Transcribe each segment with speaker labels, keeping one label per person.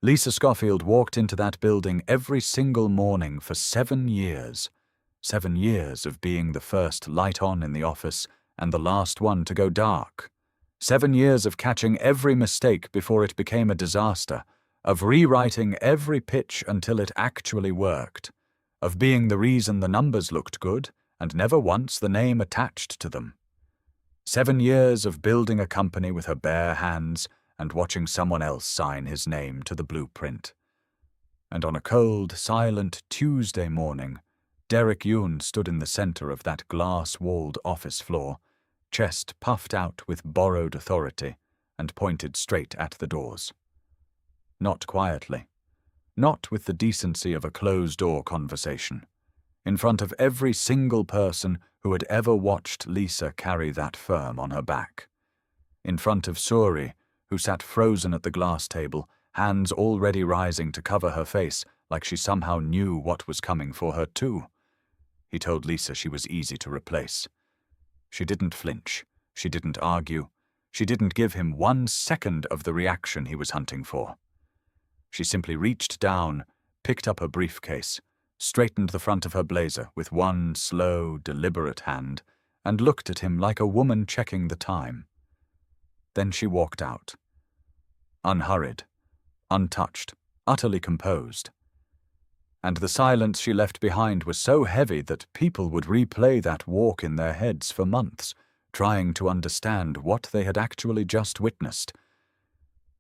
Speaker 1: Lisa Scoffield walked into that building every single morning for 7 years. 7 years of being the first light on in the office and the last one to go dark. 7 years of catching every mistake before it became a disaster, of rewriting every pitch until it actually worked, of being the reason the numbers looked good and never once the name attached to them. 7 years of building a company with her bare hands and watching someone else sign his name to the blueprint. And on a cold, silent Tuesday morning, Derek Yoon stood in the center of that glass-walled office floor, chest puffed out with borrowed authority, and pointed straight at the doors. Not quietly, not with the decency of a closed-door conversation, in front of every single person who had ever watched Lisa carry that firm on her back. In front of Suri, who sat frozen at the glass table, hands already rising to cover her face like she somehow knew what was coming for her too. He told Lisa she was easy to replace. She didn't flinch. She didn't argue. She didn't give him 1 second of the reaction he was hunting for. She simply reached down, picked up her briefcase, straightened the front of her blazer with one slow, deliberate hand, and looked at him like a woman checking the time. Then she walked out. Unhurried, untouched, utterly composed. And the silence she left behind was so heavy that people would replay that walk in their heads for months, trying to understand what they had actually just witnessed.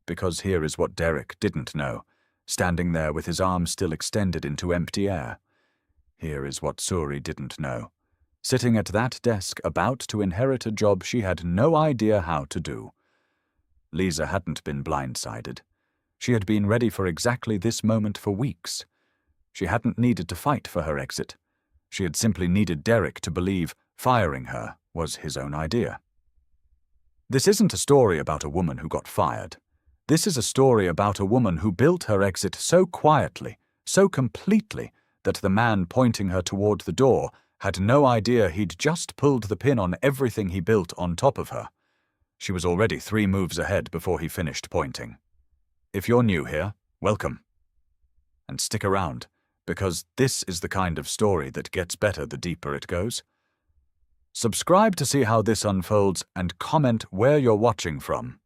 Speaker 1: Because here is what Derek didn't know, standing there with his arms still extended into empty air. Here is what Suri didn't know, sitting at that desk about to inherit a job she had no idea how to do. Lisa hadn't been blindsided. She had been ready for exactly this moment for weeks. She hadn't needed to fight for her exit. She had simply needed Derek to believe firing her was his own idea. This isn't a story about a woman who got fired. This is a story about a woman who built her exit so quietly, so completely, that the man pointing her toward the door had no idea he'd just pulled the pin on everything he built on top of her. She was already 3 moves ahead before he finished pointing. If you're new here, welcome. And stick around, because this is the kind of story that gets better the deeper it goes. Subscribe to see how this unfolds and comment where you're watching from.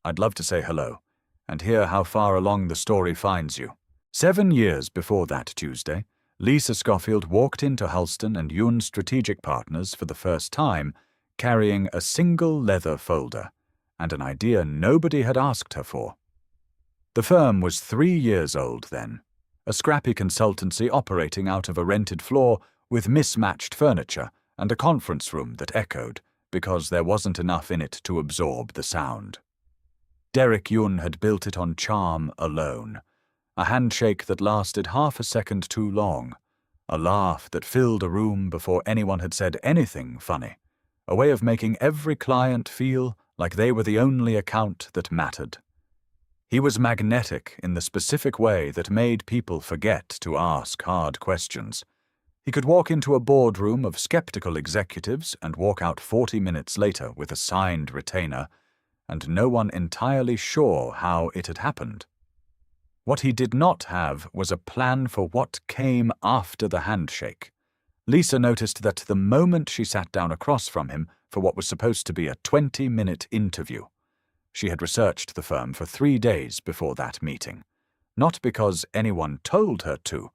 Speaker 1: I'd love to say hello and hear how far along the story finds you. 7 years before that Tuesday, Lisa Scoffield walked into Halston and Yoon's strategic partners for the first time, carrying a single leather folder and an idea nobody had asked her for. The firm was 3 years old then, a scrappy consultancy operating out of a rented floor with mismatched furniture and a conference room that echoed because there wasn't enough in it to absorb the sound. Derek Yoon had built it on charm alone, a handshake that lasted half a second too long, a laugh that filled a room before anyone had said anything funny, a way of making every client feel like they were the only account that mattered. He was magnetic in the specific way that made people forget to ask hard questions. He could walk into a boardroom of skeptical executives and walk out 40 minutes later with a signed retainer, and no one entirely sure how it had happened. What he did not have was a plan for what came after the handshake. Lisa noticed that the moment she sat down across from him for what was supposed to be a 20-minute interview. She had researched the firm for 3 days before that meeting, not because anyone told her to,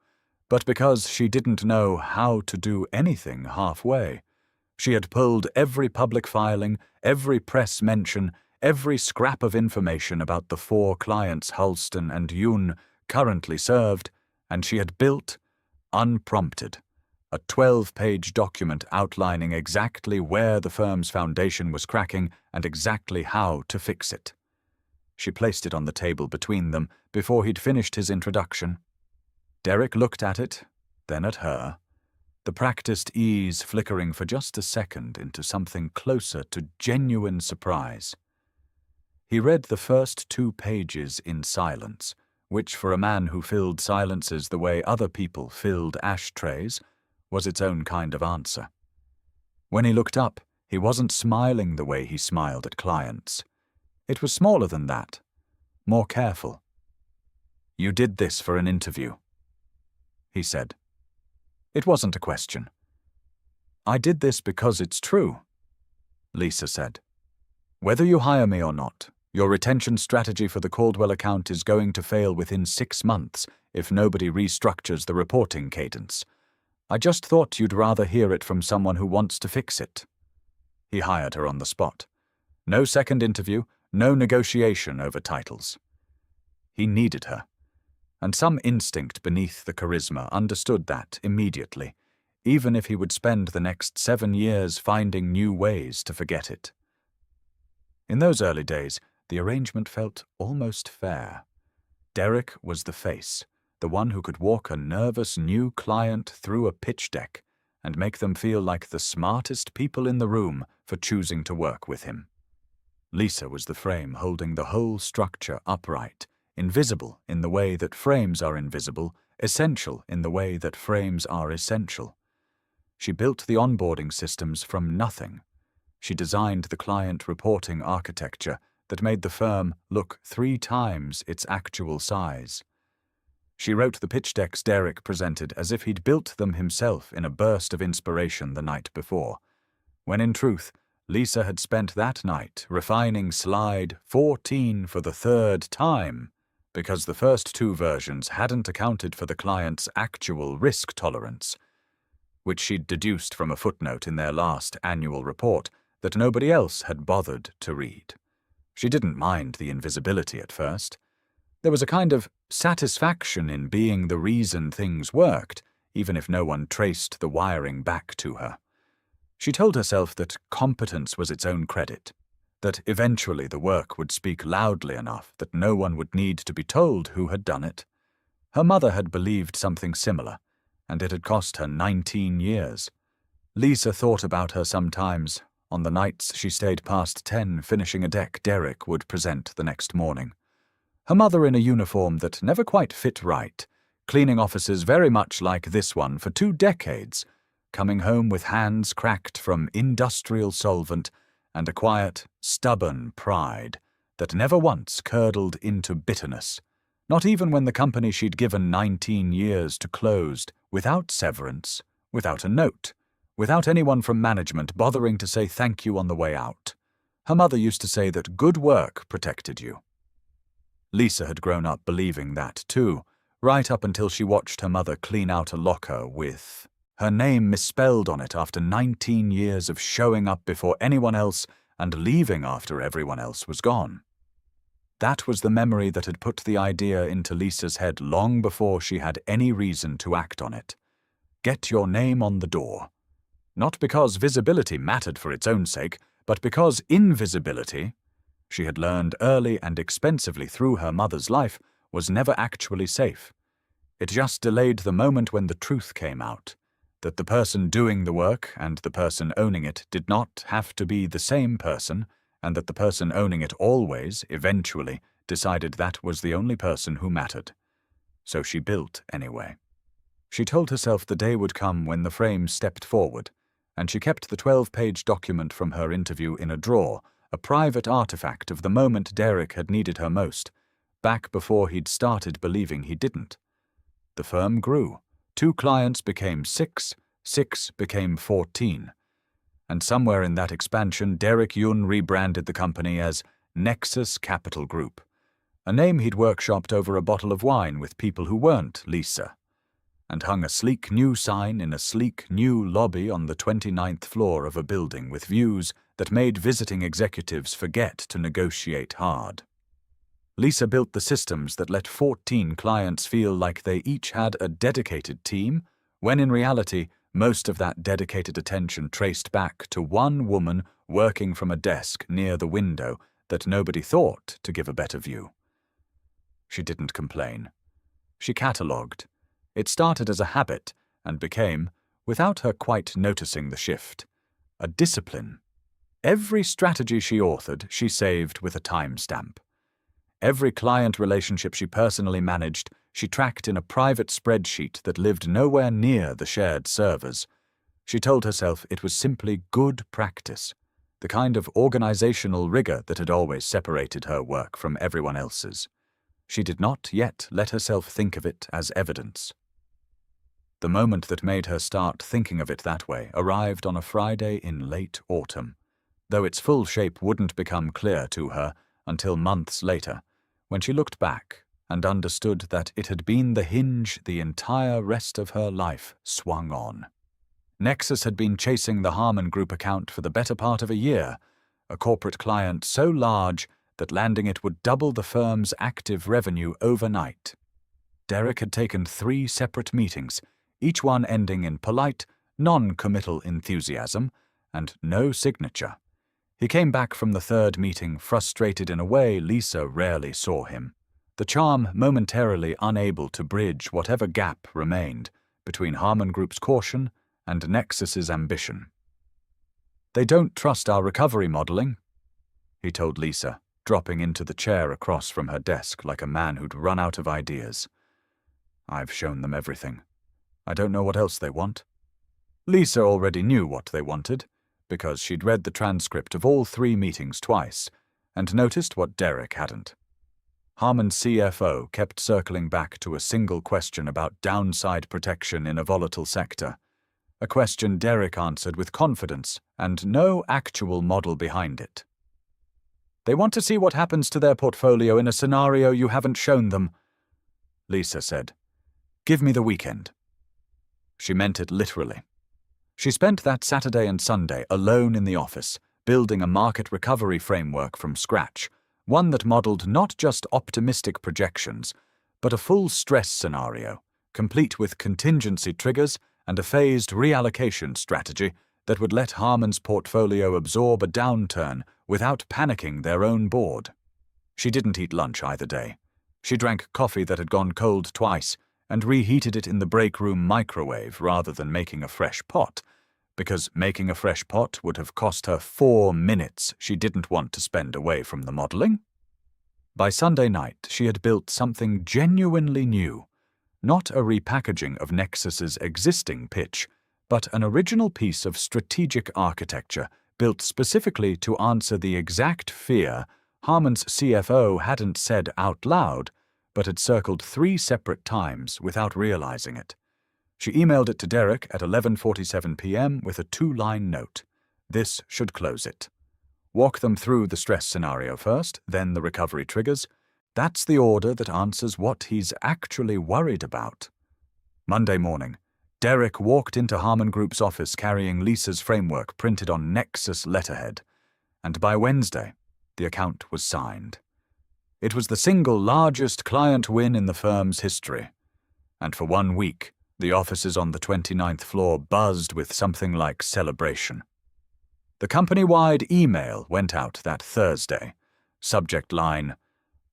Speaker 1: but because she didn't know how to do anything halfway. She had pulled every public filing, every press mention, every scrap of information about the 4 clients Halston and Yoon currently served, and she had built, unprompted, a 12-page document outlining exactly where the firm's foundation was cracking and exactly how to fix it. She placed it on the table between them before he'd finished his introduction. Derek looked at it, then at her, the practiced ease flickering for just a second into something closer to genuine surprise. He read the first 2 pages in silence, which for a man who filled silences the way other people filled ashtrays, was its own kind of answer. When he looked up, he wasn't smiling the way he smiled at clients. It was smaller than that, more careful. "You did this for an interview," he said. It wasn't a question. "I did this because it's true," Lisa said. "Whether you hire me or not, your retention strategy for the Caldwell account is going to fail within 6 months if nobody restructures the reporting cadence. I just thought you'd rather hear it from someone who wants to fix it." He hired her on the spot. No second interview, no negotiation over titles. He needed her, and some instinct beneath the charisma understood that immediately, even if he would spend the next 7 years finding new ways to forget it. In those early days, the arrangement felt almost fair. Derek was the face, the one who could walk a nervous new client through a pitch deck and make them feel like the smartest people in the room for choosing to work with him. Lisa was the frame holding the whole structure upright, invisible in the way that frames are invisible, essential in the way that frames are essential. She built the onboarding systems from nothing. She designed the client reporting architecture that made the firm look 3 times its actual size. She wrote the pitch decks Derek presented as if he'd built them himself in a burst of inspiration the night before, when in truth, Lisa had spent that night refining slide 14 for the 3rd time, because the first 2 versions hadn't accounted for the client's actual risk tolerance, which she'd deduced from a footnote in their last annual report that nobody else had bothered to read. She didn't mind the invisibility at first. There was a kind of satisfaction in being the reason things worked, even if no one traced the wiring back to her. She told herself that competence was its own credit, that eventually the work would speak loudly enough that no one would need to be told who had done it. Her mother had believed something similar, and it had cost her 19 years. Lisa thought about her sometimes, on the nights she stayed past 10 finishing a deck Derek would present the next morning. Her mother in a uniform that never quite fit right, cleaning offices very much like this one for 2 decades, coming home with hands cracked from industrial solvent and a quiet, stubborn pride that never once curdled into bitterness, not even when the company she'd given 19 years to closed, without severance, without a note, without anyone from management bothering to say thank you on the way out. Her mother used to say that good work protected you. Lisa had grown up believing that too, right up until she watched her mother clean out a locker with her name misspelled on it after 19 years of showing up before anyone else and leaving after everyone else was gone. That was the memory that had put the idea into Lisa's head long before she had any reason to act on it. Get your name on the door. Not because visibility mattered for its own sake, but because invisibility, she had learned early and expensively through her mother's life, was never actually safe. It just delayed the moment when the truth came out, that the person doing the work and the person owning it did not have to be the same person, and that the person owning it always, eventually, decided that was the only person who mattered. So she built anyway. She told herself the day would come when the frame stepped forward, and she kept the 12-page document from her interview in a drawer, a private artifact of the moment Derek had needed her most, back before he'd started believing he didn't. The firm grew. 2 clients became 6, 6 became 14. And somewhere in that expansion, Derek Yun rebranded the company as Nexus Capital Group, a name he'd workshopped over a bottle of wine with people who weren't Lisa, and hung a sleek new sign in a sleek new lobby on the 29th floor of a building with views that made visiting executives forget to negotiate hard. Lisa built the systems that let 14 clients feel like they each had a dedicated team, when in reality, most of that dedicated attention traced back to one woman working from a desk near the window that nobody thought to give a better view. She didn't complain. She catalogued. It started as a habit and became, without her quite noticing the shift, a discipline. Every strategy she authored, she saved with a timestamp. Every client relationship she personally managed, she tracked in a private spreadsheet that lived nowhere near the shared servers. She told herself it was simply good practice, the kind of organizational rigor that had always separated her work from everyone else's. She did not yet let herself think of it as evidence. The moment that made her start thinking of it that way arrived on a Friday in late autumn, though its full shape wouldn't become clear to her until months later, when she looked back and understood that it had been the hinge the entire rest of her life swung on. Nexus had been chasing the Harmon Group account for the better part of a year, a corporate client so large that landing it would double the firm's active revenue overnight. Derek had taken 3 separate meetings, each one ending in polite, non-committal enthusiasm and no signature. He came back from the 3rd meeting frustrated in a way Lisa rarely saw him, the charm momentarily unable to bridge whatever gap remained between Harmon Group's caution and Nexus's ambition. "They don't trust our recovery modeling," he told Lisa, dropping into the chair across from her desk like a man who'd run out of ideas. "I've shown them everything. I don't know what else they want." Lisa already knew what they wanted, because she'd read the transcript of all 3 meetings twice, and noticed what Derek hadn't. Harmon's CFO kept circling back to a single question about downside protection in a volatile sector, a question Derek answered with confidence and no actual model behind it. "They want to see what happens to their portfolio in a scenario you haven't shown them," Lisa said. "Give me the weekend." She meant it literally. She spent that Saturday and Sunday alone in the office, building a market recovery framework from scratch, one that modeled not just optimistic projections, but a full stress scenario, complete with contingency triggers and a phased reallocation strategy that would let Harmon's portfolio absorb a downturn without panicking their own board. She didn't eat lunch either day. She drank coffee that had gone cold twice and reheated it in the break room microwave rather than making a fresh pot, because making a fresh pot would have cost her 4 minutes she didn't want to spend away from the modeling. By Sunday night, she had built something genuinely new, not a repackaging of Nexus's existing pitch, but an original piece of strategic architecture built specifically to answer the exact fear Harmon's CFO hadn't said out loud, but had circled 3 separate times without realizing it. She emailed it to Derek at 11:47 p.m. with a 2-line note. This should close it. Walk them through the stress scenario first, then the recovery triggers. That's the order that answers what he's actually worried about. Monday morning, Derek walked into Harmon Group's office carrying Lisa's framework printed on Nexus letterhead, and by Wednesday, the account was signed. It was the single largest client win in the firm's history, and for 1 week, the offices on the 29th floor buzzed with something like celebration. The company-wide email went out that Thursday. Subject line,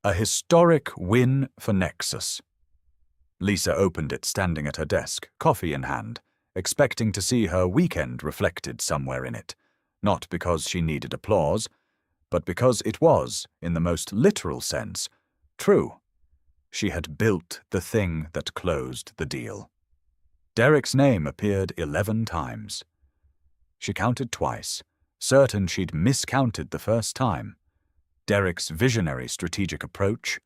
Speaker 1: "A historic win for Nexus." Lisa opened it standing at her desk, coffee in hand, expecting to see her weekend reflected somewhere in it, not because she needed applause, but because it was, in the most literal sense, true. She had built the thing that closed the deal. Derek's name appeared 11 times. She counted twice, certain she'd miscounted the first time. Derek's visionary strategic approach,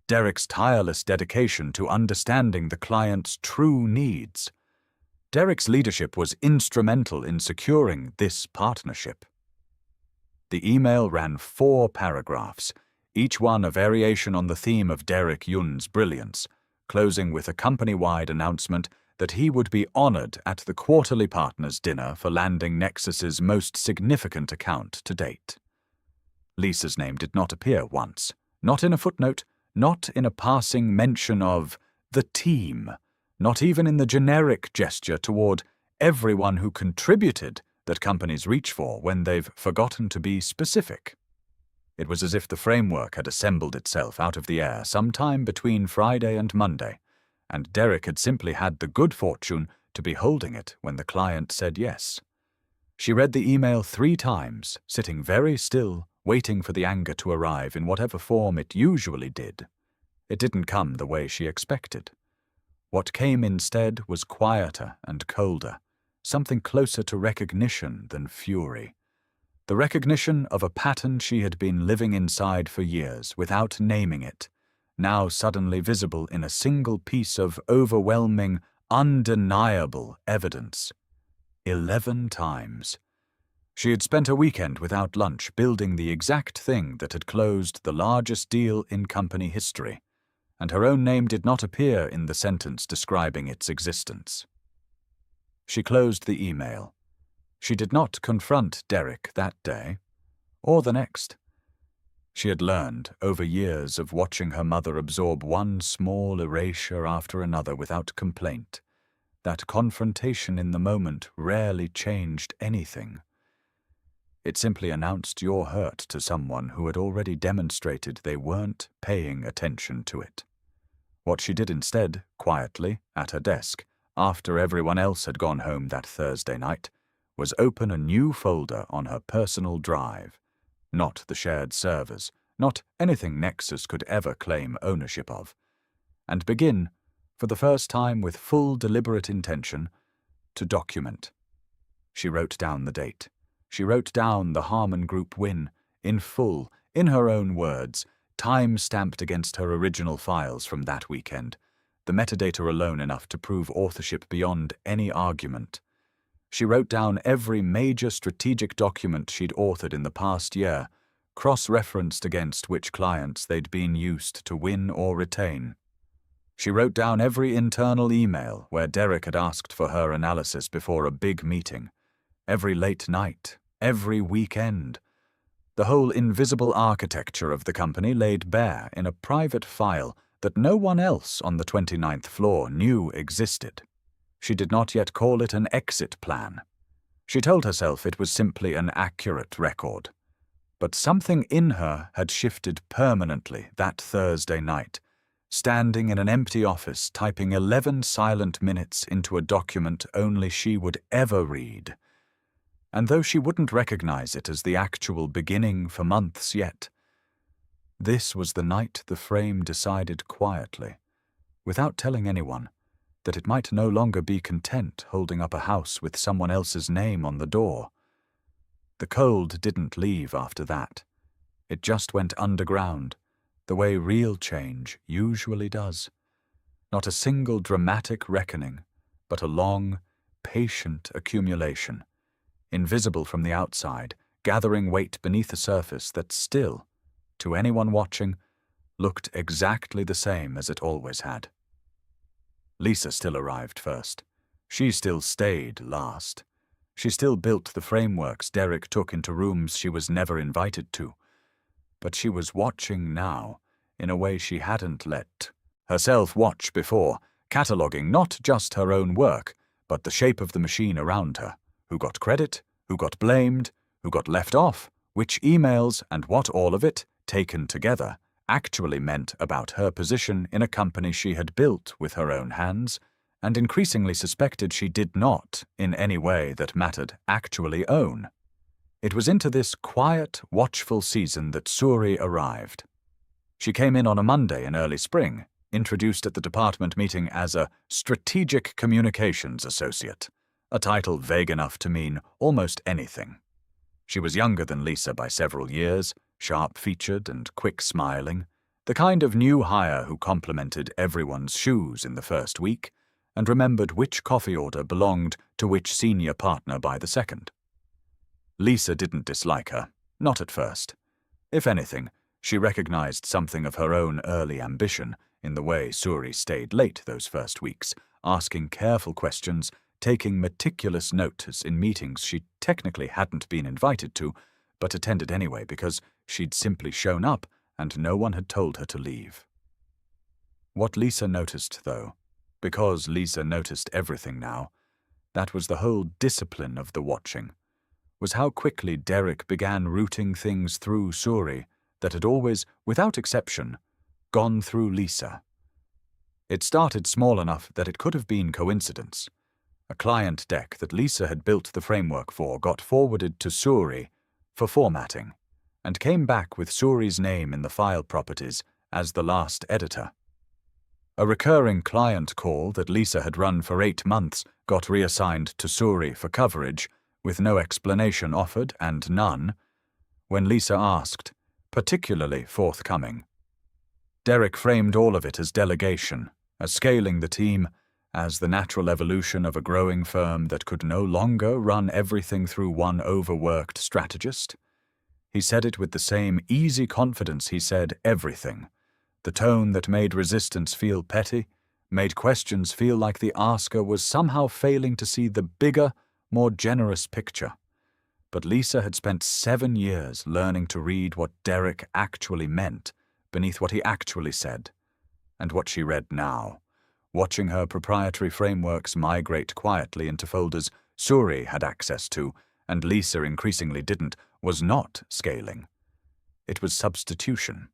Speaker 1: Derek's tireless dedication to understanding the client's true needs. Derek's leadership was instrumental in securing this partnership. The email ran 4 paragraphs, each one a variation on the theme of Derek Yun's brilliance, closing with a company-wide announcement that he would be honored at the quarterly partners' dinner for landing Nexus's most significant account to date. Lisa's name did not appear once, not in a footnote, not in a passing mention of the team, not even in the generic gesture toward everyone who contributed that companies reach for when they've forgotten to be specific. It was as if the framework had assembled itself out of the air sometime between Friday and Monday, and Derek had simply had the good fortune to be holding it when the client said yes. She read the email 3 times, sitting very still, waiting for the anger to arrive in whatever form it usually did. It didn't come the way she expected. What came instead was quieter and colder, something closer to recognition than fury. The recognition of a pattern she had been living inside for years without naming it, now suddenly visible in a single piece of overwhelming, undeniable evidence. 11 times. She had spent a weekend without lunch building the exact thing that had closed the largest deal in company history, and her own name did not appear in the sentence describing its existence. She closed the email. She did not confront Derek that day, or the next. She had learned, over years of watching her mother absorb one small erasure after another without complaint, that confrontation in the moment rarely changed anything. It simply announced your hurt to someone who had already demonstrated they weren't paying attention to it. What she did instead, quietly, at her desk, after everyone else had gone home that Thursday night, was open a new folder on her personal drive. Not the shared servers, not anything Nexus could ever claim ownership of, and begin, for the first time with full deliberate intention, to document. She wrote down the date. She wrote down the Harmon Group win, in full, in her own words, time-stamped against her original files from that weekend, the metadata alone enough to prove authorship beyond any argument. She wrote down every major strategic document she'd authored in the past year, cross-referenced against which clients they'd been used to win or retain. She wrote down every internal email where Derek had asked for her analysis before a big meeting, every late night, every weekend. The whole invisible architecture of the company laid bare in a private file that no one else on the 29th floor knew existed. She did not yet call it an exit plan. She told herself it was simply an accurate record. But something in her had shifted permanently that Thursday night, standing in an empty office typing 11 silent minutes into a document only she would ever read. And though she wouldn't recognize it as the actual beginning for months yet, this was the night the frame decided quietly, without telling anyone, that it might no longer be content holding up a house with someone else's name on the door. The cold didn't leave after that. It just went underground, the way real change usually does. Not a single dramatic reckoning, but a long, patient accumulation, invisible from the outside, gathering weight beneath a surface that still, to anyone watching, looked exactly the same as it always had. Lisa still arrived first. She still stayed last. She still built the frameworks Derek took into rooms she was never invited to. But she was watching now, in a way she hadn't let herself watch before, cataloguing not just her own work, but the shape of the machine around her, who got credit, who got blamed, who got left off, which emails and what all of it, taken together, actually meant about her position in a company she had built with her own hands, and increasingly suspected she did not, in any way that mattered, actually own. It was into this quiet, watchful season that Suri arrived. She came in on a Monday in early spring, introduced at the department meeting as a Strategic Communications Associate, a title vague enough to mean almost anything. She was younger than Lisa by several years, sharp-featured and quick-smiling, the kind of new hire who complimented everyone's shoes in the first week and remembered which coffee order belonged to which senior partner by the second. Lisa didn't dislike her, not at first. If anything, she recognized something of her own early ambition in the way Suri stayed late those first weeks, asking careful questions, taking meticulous notes in meetings she technically hadn't been invited to, but attended anyway because she'd simply shown up and no one had told her to leave. What Lisa noticed, though, because Lisa noticed everything now, that was the whole discipline of the watching, was how quickly Derek began routing things through Suri that had always, without exception, gone through Lisa. It started small enough that it could have been coincidence. A client deck that Lisa had built the framework for got forwarded to Suri for formatting, and came back with Suri's name in the file properties as the last editor. A recurring client call that Lisa had run for 8 months got reassigned to Suri for coverage, with no explanation offered and none, when Lisa asked, particularly forthcoming, Derek framed all of it as delegation, as scaling the team, as the natural evolution of a growing firm that could no longer run everything through one overworked strategist. He said it with the same easy confidence he said everything, the tone that made resistance feel petty, made questions feel like the asker was somehow failing to see the bigger, more generous picture. But Lisa had spent 7 years learning to read what Derek actually meant beneath what he actually said, and what she read now, watching her proprietary frameworks migrate quietly into folders Suri had access to, and Lisa increasingly didn't, was not scaling. It was substitution.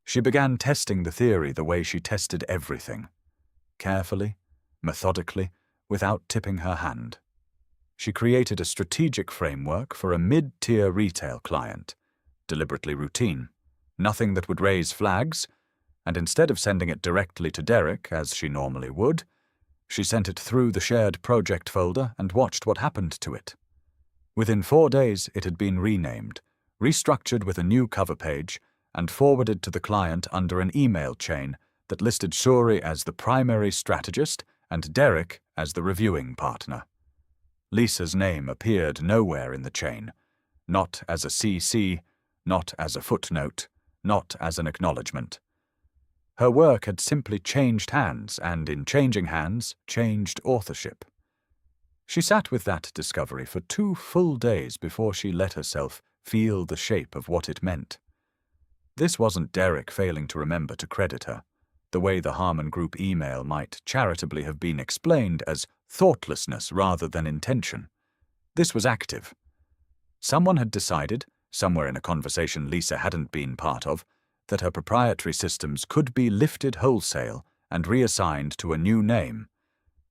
Speaker 1: She began testing the theory the way she tested everything, carefully, methodically, without tipping her hand. She created a strategic framework for a mid-tier retail client, deliberately routine, nothing that would raise flags, and instead of sending it directly to Derek, as she normally would, she sent it through the shared project folder and watched what happened to it. Within 4 days, it had been renamed, restructured with a new cover page, and forwarded to the client under an email chain that listed Suri as the primary strategist and Derek as the reviewing partner. Lisa's name appeared nowhere in the chain, not as a CC, not as a footnote, not as an acknowledgement. Her work had simply changed hands, and in changing hands, changed authorship. She sat with that discovery for 2 full days before she let herself feel the shape of what it meant. This wasn't Derek failing to remember to credit her, the way the Harmon Group email might charitably have been explained as thoughtlessness rather than intention. This was active. Someone had decided, somewhere in a conversation Lisa hadn't been part of, that her proprietary systems could be lifted wholesale and reassigned to a new name,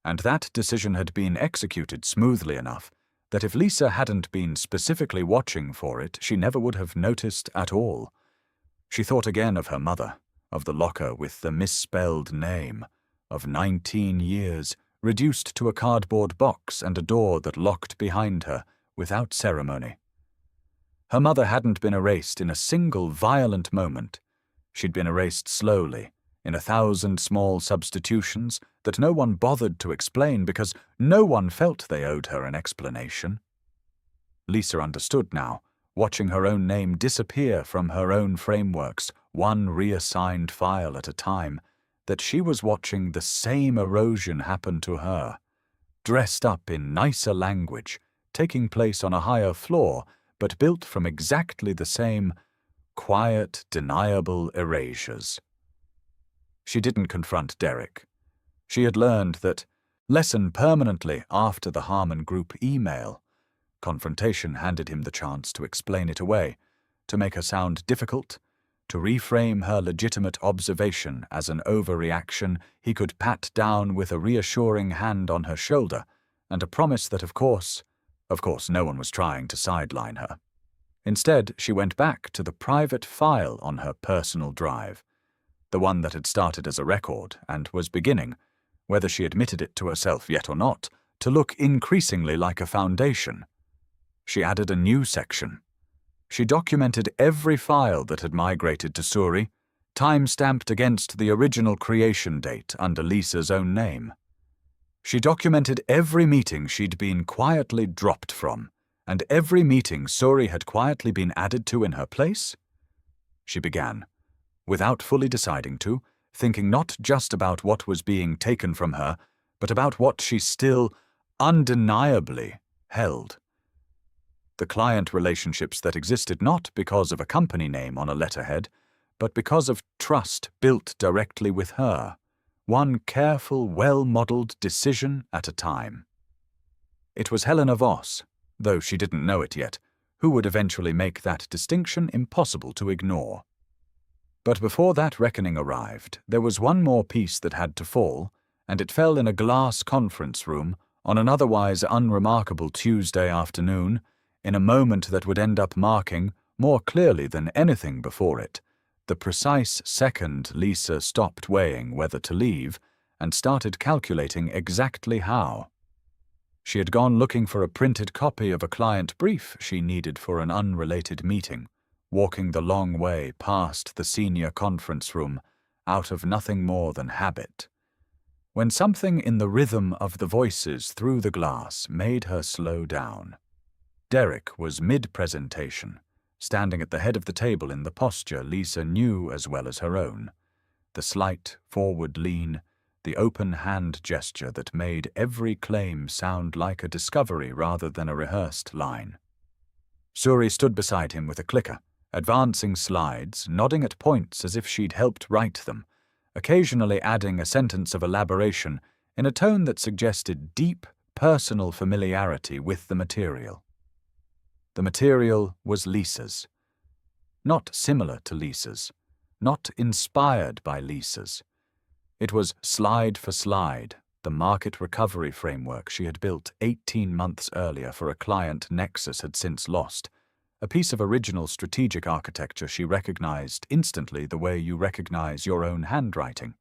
Speaker 1: and that decision had been executed smoothly enough that if Lisa hadn't been specifically watching for it, she never would have noticed at all. She thought again of her mother, of the locker with the misspelled name, of 19 years, reduced to a cardboard box and a door that locked behind her without ceremony. Her mother hadn't been erased in a single violent moment. She'd been erased slowly, in 1,000 small substitutions that no one bothered to explain because no one felt they owed her an explanation. Lisa understood now, watching her own name disappear from her own frameworks, one reassigned file at a time, that she was watching the same erosion happen to her, dressed up in nicer language, taking place on a higher floor, but built from exactly the same quiet, deniable erasures. She didn't confront Derek. She had learned that lesson permanently after the Harmon Group email. Confrontation handed him the chance to explain it away, to make her sound difficult, to reframe her legitimate observation as an overreaction he could pat down with a reassuring hand on her shoulder, and a promise that of course no one was trying to sideline her. Instead, she went back to the private file on her personal drive, the one that had started as a record and was beginning, whether she admitted it to herself yet or not, to look increasingly like a foundation. She added a new section. She documented every file that had migrated to Suri, time-stamped against the original creation date under Lisa's own name. She documented every meeting she'd been quietly dropped from, and every meeting Suri had quietly been added to in her place. She began, without fully deciding to, thinking not just about what was being taken from her, but about what she still, undeniably, held. The client relationships that existed not because of a company name on a letterhead, but because of trust built directly with her, one careful, well-modeled decision at a time. It was Helena Voss, though she didn't know it yet, who would eventually make that distinction impossible to ignore. But before that reckoning arrived, there was one more piece that had to fall, and it fell in a glass conference room on an otherwise unremarkable Tuesday afternoon, in a moment that would end up marking, more clearly than anything before it, the precise second Lisa stopped weighing whether to leave and started calculating exactly how. She had gone looking for a printed copy of a client brief she needed for an unrelated meeting, walking the long way past the senior conference room out of nothing more than habit, when something in the rhythm of the voices through the glass made her slow down. Derek was mid-presentation, standing at the head of the table in the posture Lisa knew as well as her own, the slight forward lean, the open hand gesture that made every claim sound like a discovery rather than a rehearsed line. Suri stood beside him with a clicker, advancing slides, nodding at points as if she'd helped write them, occasionally adding a sentence of elaboration in a tone that suggested deep, personal familiarity with the material. The material was Lisa's. Not similar to Lisa's, not inspired by Lisa's. It was slide for slide, the market recovery framework she had built 18 months earlier for a client Nexus had since lost, a piece of original strategic architecture she recognized instantly the way you recognize your own handwriting.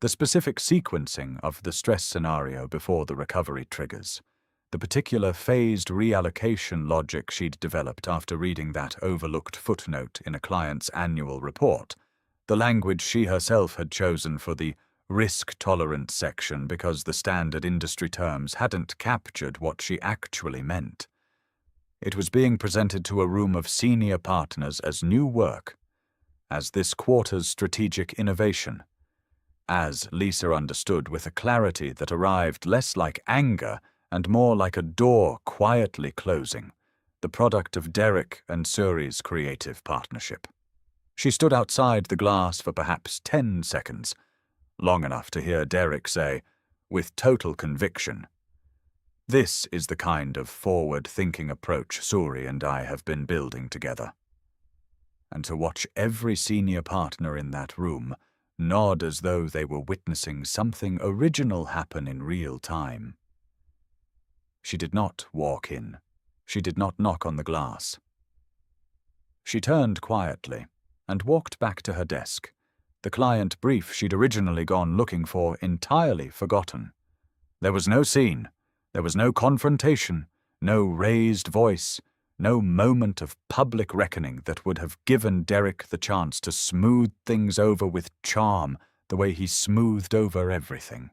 Speaker 1: The specific sequencing of the stress scenario before the recovery triggers, the particular phased reallocation logic she'd developed after reading that overlooked footnote in a client's annual report, the language she herself had chosen for the risk tolerance section because the standard industry terms hadn't captured what she actually meant. It was being presented to a room of senior partners as new work, as this quarter's strategic innovation, as Lisa understood with a clarity that arrived less like anger and more like a door quietly closing, the product of Derek and Suri's creative partnership. She stood outside the glass for perhaps 10 seconds, long enough to hear Derek say, with total conviction, "This is the kind of forward-thinking approach Suri and I have been building together." And to watch every senior partner in that room nod as though they were witnessing something original happen in real time. She did not walk in. She did not knock on the glass. She turned quietly and walked back to her desk, the client brief she'd originally gone looking for entirely forgotten. There was no scene. There was no confrontation, no raised voice, no moment of public reckoning that would have given Derek the chance to smooth things over with charm the way he smoothed over everything.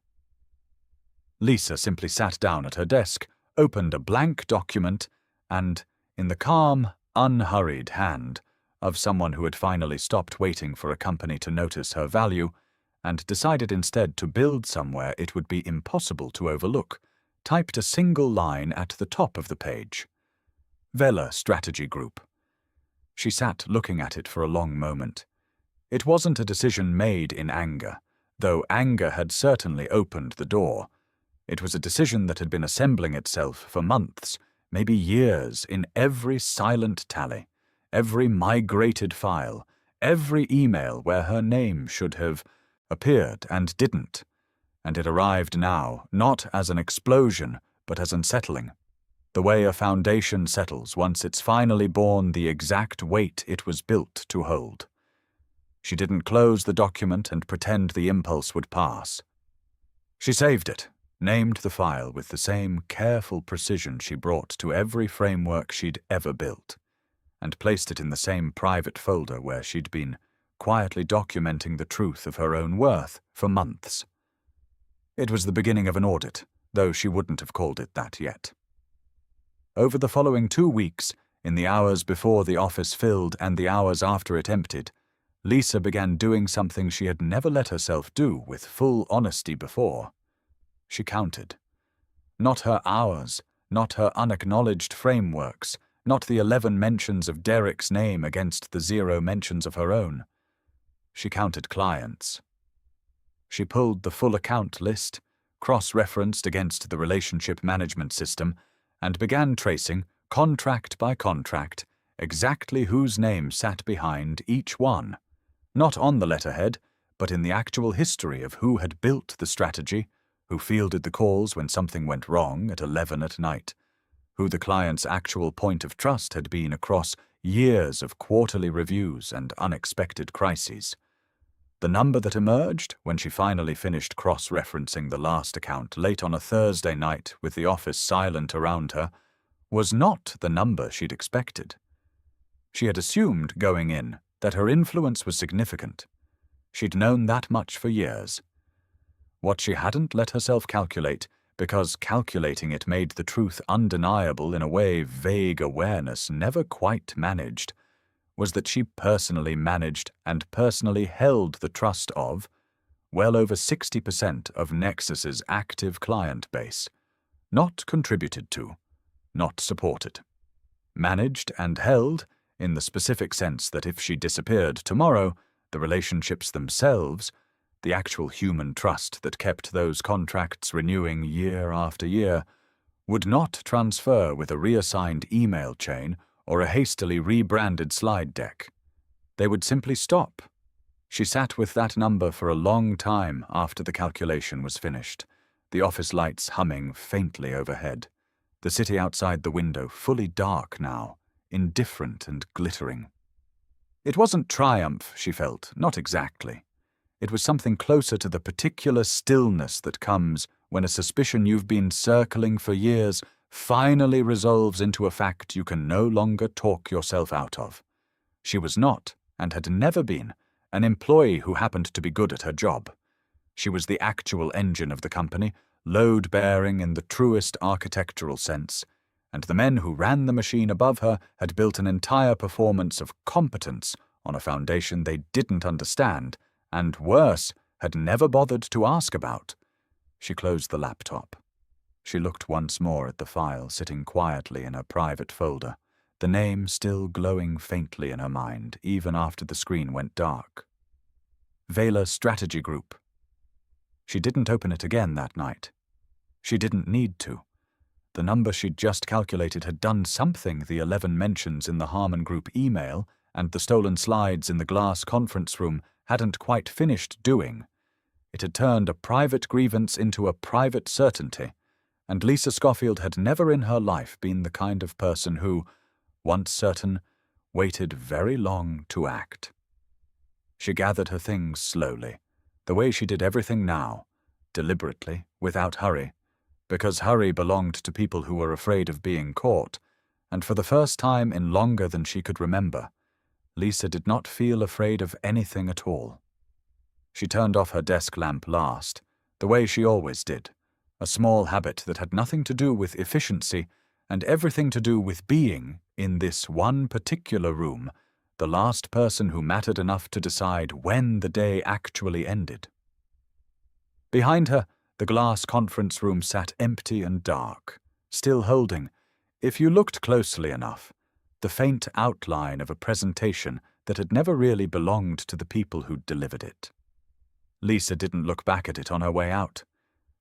Speaker 1: Lisa simply sat down at her desk, opened a blank document, and, in the calm, unhurried hand of someone who had finally stopped waiting for a company to notice her value and decided instead to build somewhere it would be impossible to overlook, typed a single line at the top of the page. Vela Strategy Group. She sat looking at it for a long moment. It wasn't a decision made in anger, though anger had certainly opened the door. It was a decision that had been assembling itself for months, maybe years, in every silent tally, every migrated file, every email where her name should have appeared and didn't. And it arrived now, not as an explosion, but as unsettling. The way a foundation settles once it's finally borne the exact weight it was built to hold. She didn't close the document and pretend the impulse would pass. She saved it, named the file with the same careful precision she brought to every framework she'd ever built, and placed it in the same private folder where she'd been quietly documenting the truth of her own worth for months. It was the beginning of an audit, though she wouldn't have called it that yet. Over the following 2 weeks, in the hours before the office filled and the hours after it emptied, Lisa began doing something she had never let herself do with full honesty before. She counted. Not her hours, not her unacknowledged frameworks, not the 11 mentions of Derek's name against the 0 mentions of her own. She counted clients. She pulled the full account list, cross-referenced against the relationship management system, and began tracing, contract by contract, exactly whose name sat behind each one, not on the letterhead, but in the actual history of who had built the strategy, who fielded the calls when something went wrong at 11 at night, who the client's actual point of trust had been across years of quarterly reviews and unexpected crises. The number that emerged, when she finally finished cross-referencing the last account late on a Thursday night with the office silent around her, was not the number she'd expected. She had assumed, going in, that her influence was significant. She'd known that much for years. What she hadn't let herself calculate, because calculating it made the truth undeniable in a way vague awareness never quite managed, was that she personally managed and personally held the trust of well over 60% of Nexus's active client base, not contributed to, not supported. Managed and held, in the specific sense that if she disappeared tomorrow, the relationships themselves, the actual human trust that kept those contracts renewing year after year, would not transfer with a reassigned email chain or a hastily rebranded slide deck. They would simply stop. She sat with that number for a long time after the calculation was finished, the office lights humming faintly overhead, the city outside the window fully dark now, indifferent and glittering. It wasn't triumph, she felt, not exactly. It was something closer to the particular stillness that comes when a suspicion you've been circling for years finally resolves into a fact you can no longer talk yourself out of. She was not, and had never been, an employee who happened to be good at her job. She was the actual engine of the company, load-bearing in the truest architectural sense, and the men who ran the machine above her had built an entire performance of competence on a foundation they didn't understand, and worse, had never bothered to ask about. She closed the laptop. She looked once more at the file sitting quietly in her private folder, the name still glowing faintly in her mind, even after the screen went dark. Vela Strategy Group. She didn't open it again that night. She didn't need to. The number she'd just calculated had done something the 11 mentions in the Harmon Group email and the stolen slides in the glass conference room hadn't quite finished doing. It had turned a private grievance into a private certainty, and Lisa Scoffield had never in her life been the kind of person who, once certain, waited very long to act. She gathered her things slowly, the way she did everything now, deliberately, without hurry, because hurry belonged to people who were afraid of being caught, and for the first time in longer than she could remember, Lisa did not feel afraid of anything at all. She turned off her desk lamp last, the way she always did, a small habit that had nothing to do with efficiency and everything to do with being, in this one particular room, the last person who mattered enough to decide when the day actually ended. Behind her, the glass conference room sat empty and dark, still holding, if you looked closely enough, the faint outline of a presentation that had never really belonged to the people who'd delivered it. Lisa didn't look back at it on her way out.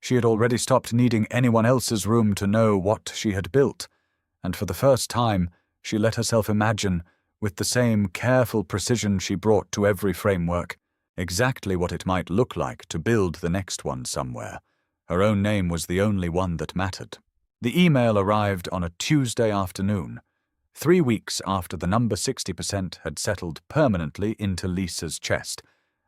Speaker 1: She had already stopped needing anyone else's room to know what she had built, and for the first time she let herself imagine, with the same careful precision she brought to every framework, exactly what it might look like to build the next one somewhere. Her own name was the only one that mattered. The email arrived on a Tuesday afternoon, 3 weeks after the number 60% had settled permanently into Lisa's chest,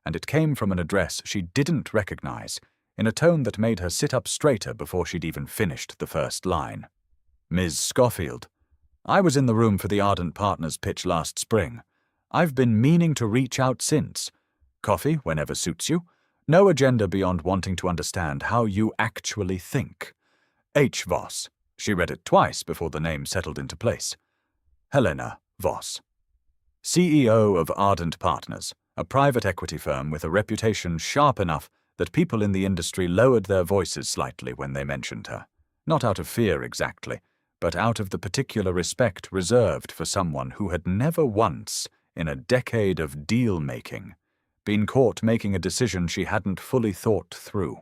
Speaker 1: and it came from an address she didn't recognize, in a tone that made her sit up straighter before she'd even finished the first line. Ms. Scoffield, I was in the room for the Ardent Partners pitch last spring. I've been meaning to reach out since. Coffee whenever suits you. No agenda beyond wanting to understand how you actually think. H. Voss. She read it twice before the name settled into place. Helena Voss. CEO of Ardent Partners, a private equity firm with a reputation sharp enough that people in the industry lowered their voices slightly when they mentioned her. Not out of fear exactly, but out of the particular respect reserved for someone who had never once, in a decade of deal-making, been caught making a decision she hadn't fully thought through.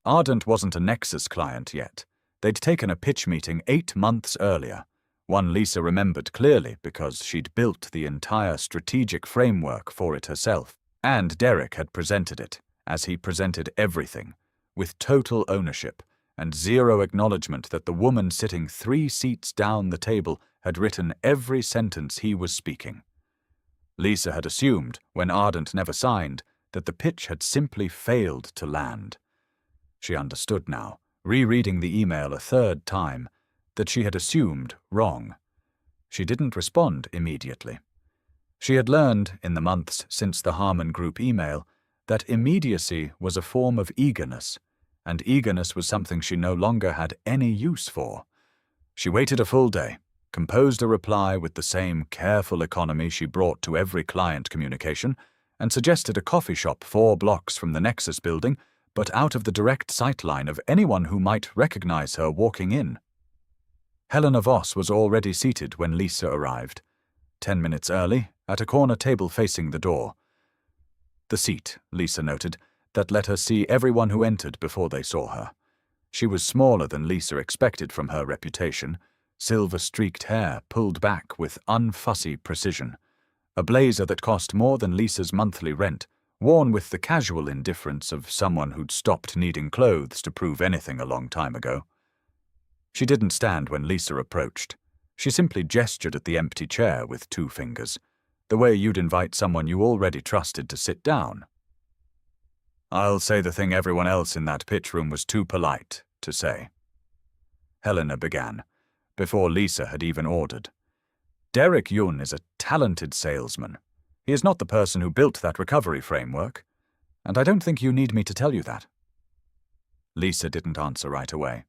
Speaker 1: Ardent wasn't a Nexus client yet. They'd taken a pitch meeting 8 months earlier, one Lisa remembered clearly because she'd built the entire strategic framework for it herself, and Derek had presented it, as he presented everything, with total ownership and zero acknowledgement that the woman sitting 3 seats down the table had written every sentence he was speaking. Lisa had assumed, when Ardent never signed, that the pitch had simply failed to land. She understood now, rereading the email a 3rd time, that she had assumed wrong. She didn't respond immediately. She had learned, in the months since the Harmon Group email, that immediacy was a form of eagerness, and eagerness was something she no longer had any use for. She waited a full day, composed a reply with the same careful economy she brought to every client communication, and suggested a coffee shop 4 blocks from the Nexus building, but out of the direct sightline of anyone who might recognize her walking in. Helena Voss was already seated when Lisa arrived, 10 minutes early, at a corner table facing the door. The seat, Lisa noted, that let her see everyone who entered before they saw her. She was smaller than Lisa expected from her reputation, silver-streaked hair pulled back with unfussy precision, a blazer that cost more than Lisa's monthly rent, worn with the casual indifference of someone who'd stopped needing clothes to prove anything a long time ago. She didn't stand when Lisa approached. She simply gestured at the empty chair with 2 fingers, the way you'd invite someone you already trusted to sit down. "I'll say the thing everyone else in that pitch room was too polite to say," Helena began, before Lisa had even ordered. "Derek Yun is a talented salesman. He is not the person who built that recovery framework, and I don't think you need me to tell you that." Lisa didn't answer right away.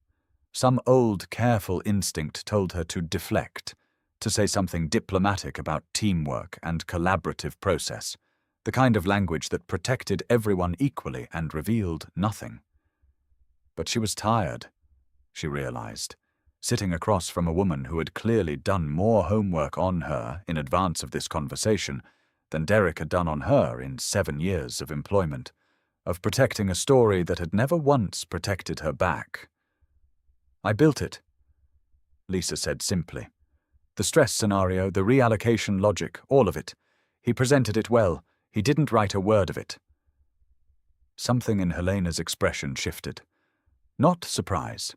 Speaker 1: Some old, careful instinct told her to deflect, to say something diplomatic about teamwork and collaborative process, the kind of language that protected everyone equally and revealed nothing. But she was tired, she realized, sitting across from a woman who had clearly done more homework on her in advance of this conversation than Derek had done on her in 7 years of employment, of protecting a story that had never once protected her back. "I built it," Lisa said simply. "The stress scenario, the reallocation logic, all of it. He presented it well. He didn't write a word of it." Something in Helena's expression shifted. Not surprise,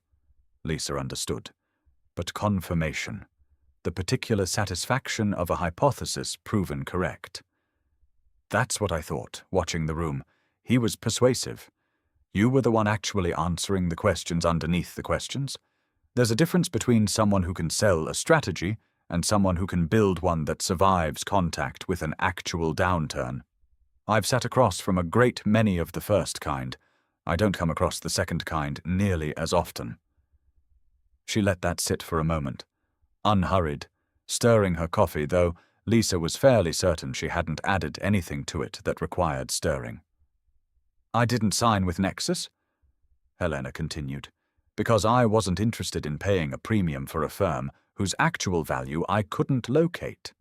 Speaker 1: Lisa understood, but confirmation, the particular satisfaction of a hypothesis proven correct. "That's what I thought, watching the room. He was persuasive. You were the one actually answering the questions underneath the questions. There's a difference between someone who can sell a strategy and someone who can build one that survives contact with an actual downturn. I've sat across from a great many of the first kind. I don't come across the second kind nearly as often." She let that sit for a moment, unhurried, stirring her coffee, though Lisa was fairly certain she hadn't added anything to it that required stirring. "I didn't sign with Nexus," Helena continued, "because I wasn't interested in paying a premium for a firm whose actual value I couldn't locate.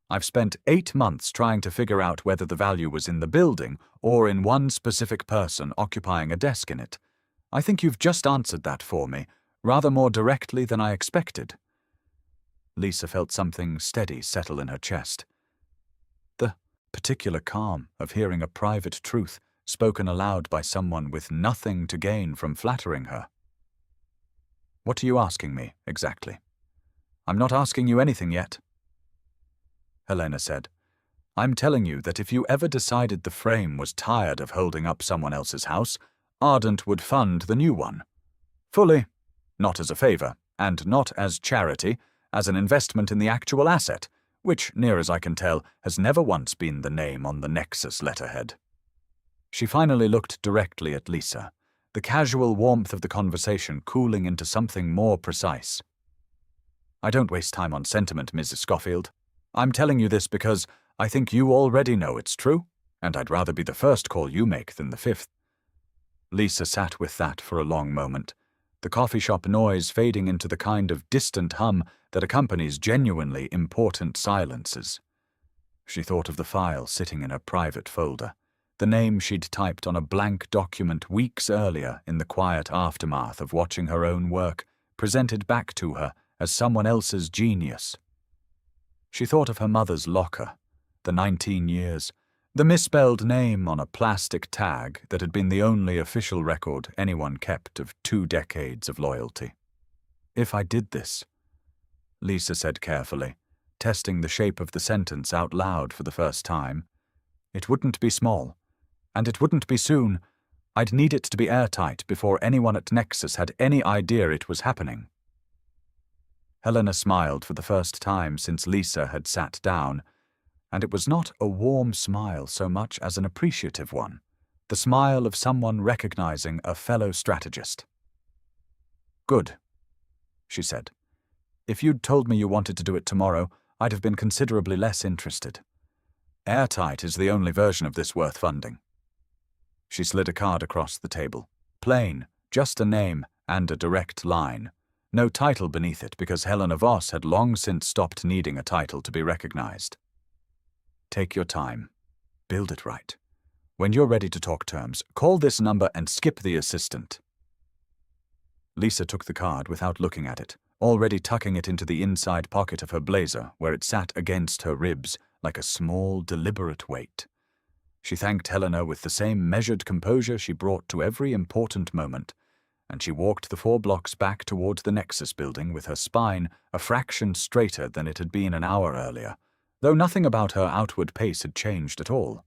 Speaker 1: I've spent 8 months trying to figure out whether the value was in the building or in one specific person occupying a desk in it. I think you've just answered that for me, rather more directly than I expected." Lisa felt something steady settle in her chest. The particular calm of hearing a private truth spoken aloud by someone with nothing to gain from flattering her. "What are you asking me, exactly?" "I'm not asking you anything yet," Helena said. "I'm telling you that if you ever decided the frame was tired of holding up someone else's house, Ardent would fund the new one. Fully, not as a favor, and not as charity, as an investment in the actual asset, which, near as I can tell, has never once been the name on the Nexus letterhead." She finally looked directly at Lisa, the casual warmth of the conversation cooling into something more precise. "I don't waste time on sentiment, Mrs. Scoffield. I'm telling you this because I think you already know it's true, and I'd rather be the first call you make than the 5th. Lisa sat with that for a long moment, the coffee shop noise fading into the kind of distant hum that accompanies genuinely important silences. She thought of the file sitting in her private folder, the name she'd typed on a blank document weeks earlier in the quiet aftermath of watching her own work presented back to her as someone else's genius. She thought of her mother's locker, the 19 years, the misspelled name on a plastic tag that had been the only official record anyone kept of 2 decades of loyalty. "If I did this," Lisa said carefully, testing the shape of the sentence out loud for the first time, "it wouldn't be small, and it wouldn't be soon. I'd need it to be airtight before anyone at Nexus had any idea it was happening." Helena smiled for the first time since Lisa had sat down, and it was not a warm smile so much as an appreciative one, the smile of someone recognizing a fellow strategist. "Good," she said. "If you'd told me you wanted to do it tomorrow, I'd have been considerably less interested. Airtight is the only version of this worth funding." She slid a card across the table. Plain, just a name and a direct line. No title beneath it because Helena Voss had long since stopped needing a title to be recognized. "Take your time. Build it right. When you're ready to talk terms, call this number and skip the assistant." Lisa took the card without looking at it, already tucking it into the inside pocket of her blazer where it sat against her ribs like a small, deliberate weight. She thanked Helena with the same measured composure she brought to every important moment, and she walked the 4 blocks back towards the Nexus building with her spine a fraction straighter than it had been an hour earlier, though nothing about her outward pace had changed at all.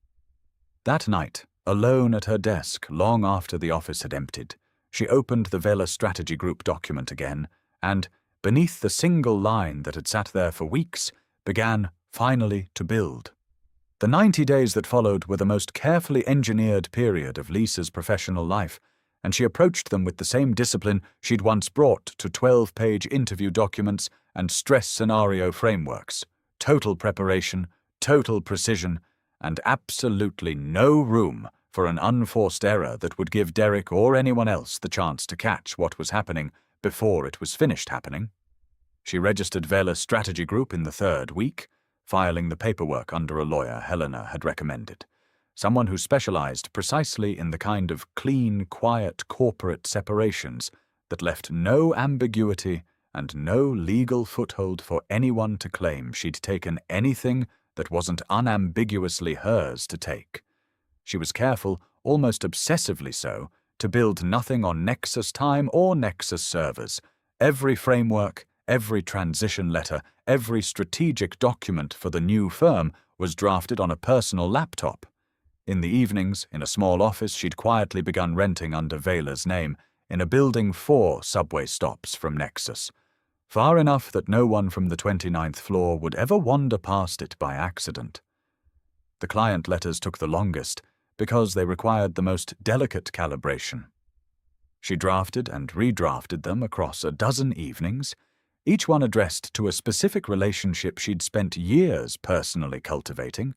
Speaker 1: That night, alone at her desk long after the office had emptied, she opened the Vela Strategy Group document again and, beneath the single line that had sat there for weeks, began finally to build. The 90 days that followed were the most carefully engineered period of Lisa's professional life, and she approached them with the same discipline she'd once brought to 12-page interview documents and stress scenario frameworks: total preparation, total precision, and absolutely no room for an unforced error that would give Derek or anyone else the chance to catch what was happening before it was finished happening. She registered Vela Strategy Group in the 3rd week, filing the paperwork under a lawyer Helena had recommended, someone who specialized precisely in the kind of clean, quiet corporate separations that left no ambiguity and no legal foothold for anyone to claim she'd taken anything that wasn't unambiguously hers to take. She was careful, almost obsessively so, to build nothing on Nexus time or Nexus servers. Every framework, every transition letter, every strategic document for the new firm was drafted on a personal laptop. In the evenings, in a small office she'd quietly begun renting under Vela's name, in a building 4 subway stops from Nexus, far enough that no one from the 29th floor would ever wander past it by accident. The client letters took the longest, because they required the most delicate calibration. She drafted and redrafted them across a dozen evenings, each one addressed to a specific relationship she'd spent years personally cultivating.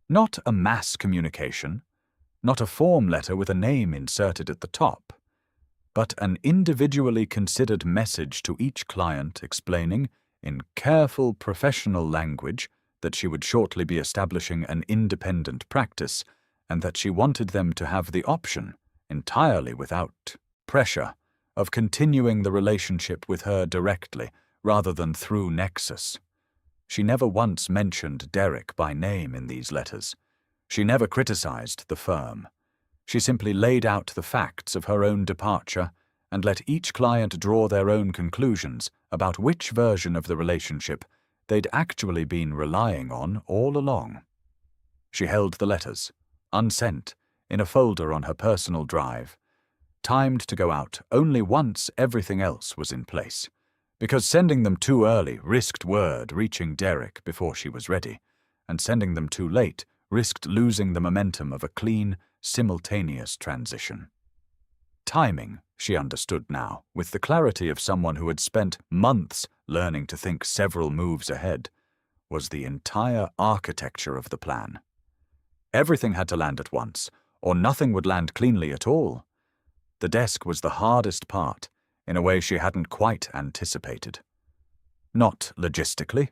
Speaker 1: Not a mass communication, not a form letter with a name inserted at the top, but an individually considered message to each client explaining, in careful professional language, that she would shortly be establishing an independent practice, and that she wanted them to have the option, entirely without pressure, of continuing the relationship with her directly, rather than through Nexus. She never once mentioned Derek by name in these letters. She never criticized the firm. She simply laid out the facts of her own departure and let each client draw their own conclusions about which version of the relationship they'd actually been relying on all along. She held the letters, unsent, in a folder on her personal drive, timed to go out only once everything else was in place, because sending them too early risked word reaching Derek before she was ready, and sending them too late risked losing the momentum of a clean, simultaneous transition. Timing, she understood now, with the clarity of someone who had spent months learning to think several moves ahead, was the entire architecture of the plan. Everything had to land at once, or nothing would land cleanly at all. The desk was the hardest part, in a way she hadn't quite anticipated. Not logistically.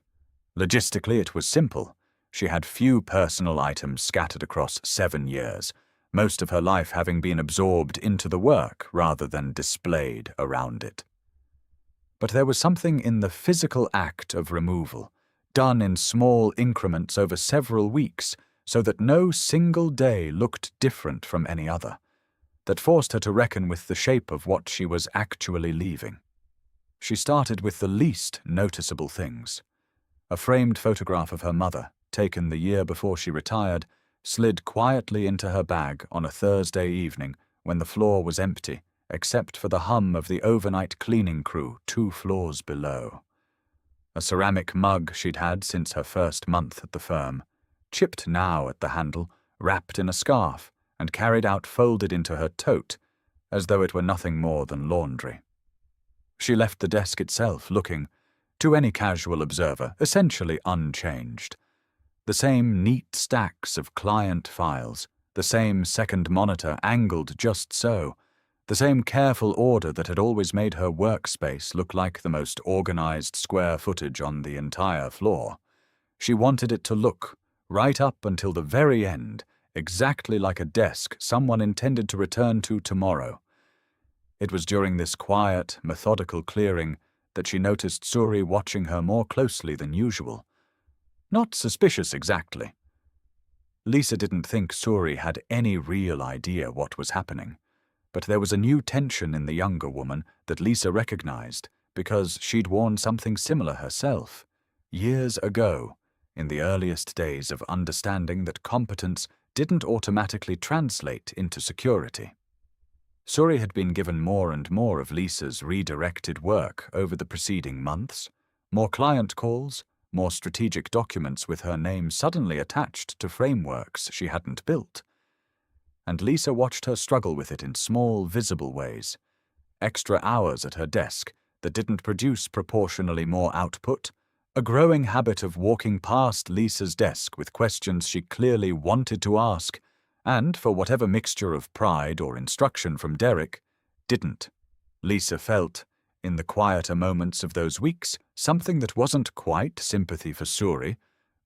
Speaker 1: Logistically, it was simple. She had few personal items scattered across 7 years, most of her life having been absorbed into the work rather than displayed around it. But there was something in the physical act of removal, done in small increments over several weeks, so that no single day looked different from any other, that forced her to reckon with the shape of what she was actually leaving. She started with the least noticeable things. A framed photograph of her mother, taken the year before she retired, slid quietly into her bag on a Thursday evening when the floor was empty, except for the hum of the overnight cleaning crew 2 floors below. A ceramic mug she'd had since her first month at the firm, chipped now at the handle, wrapped in a scarf, and carried out folded into her tote, as though it were nothing more than laundry. She left the desk itself looking, to any casual observer, essentially unchanged. The same neat stacks of client files, the same second monitor angled just so, the same careful order that had always made her workspace look like the most organized square footage on the entire floor. She wanted it to look, right up until the very end, exactly like a desk someone intended to return to tomorrow. It was during this quiet, methodical clearing that she noticed Suri watching her more closely than usual. Not suspicious exactly. Lisa didn't think Suri had any real idea what was happening, but there was a new tension in the younger woman that Lisa recognized because she'd worn something similar herself, years ago, in the earliest days of understanding that competence didn't automatically translate into security. Suri had been given more and more of Lisa's redirected work over the preceding months, more client calls, more strategic documents with her name suddenly attached to frameworks she hadn't built. And Lisa watched her struggle with it in small, visible ways. Extra hours at her desk that didn't produce proportionally more output, a growing habit of walking past Lisa's desk with questions she clearly wanted to ask, and, for whatever mixture of pride or instruction from Derek, didn't. Lisa felt, in the quieter moments of those weeks, something that wasn't quite sympathy for Suri,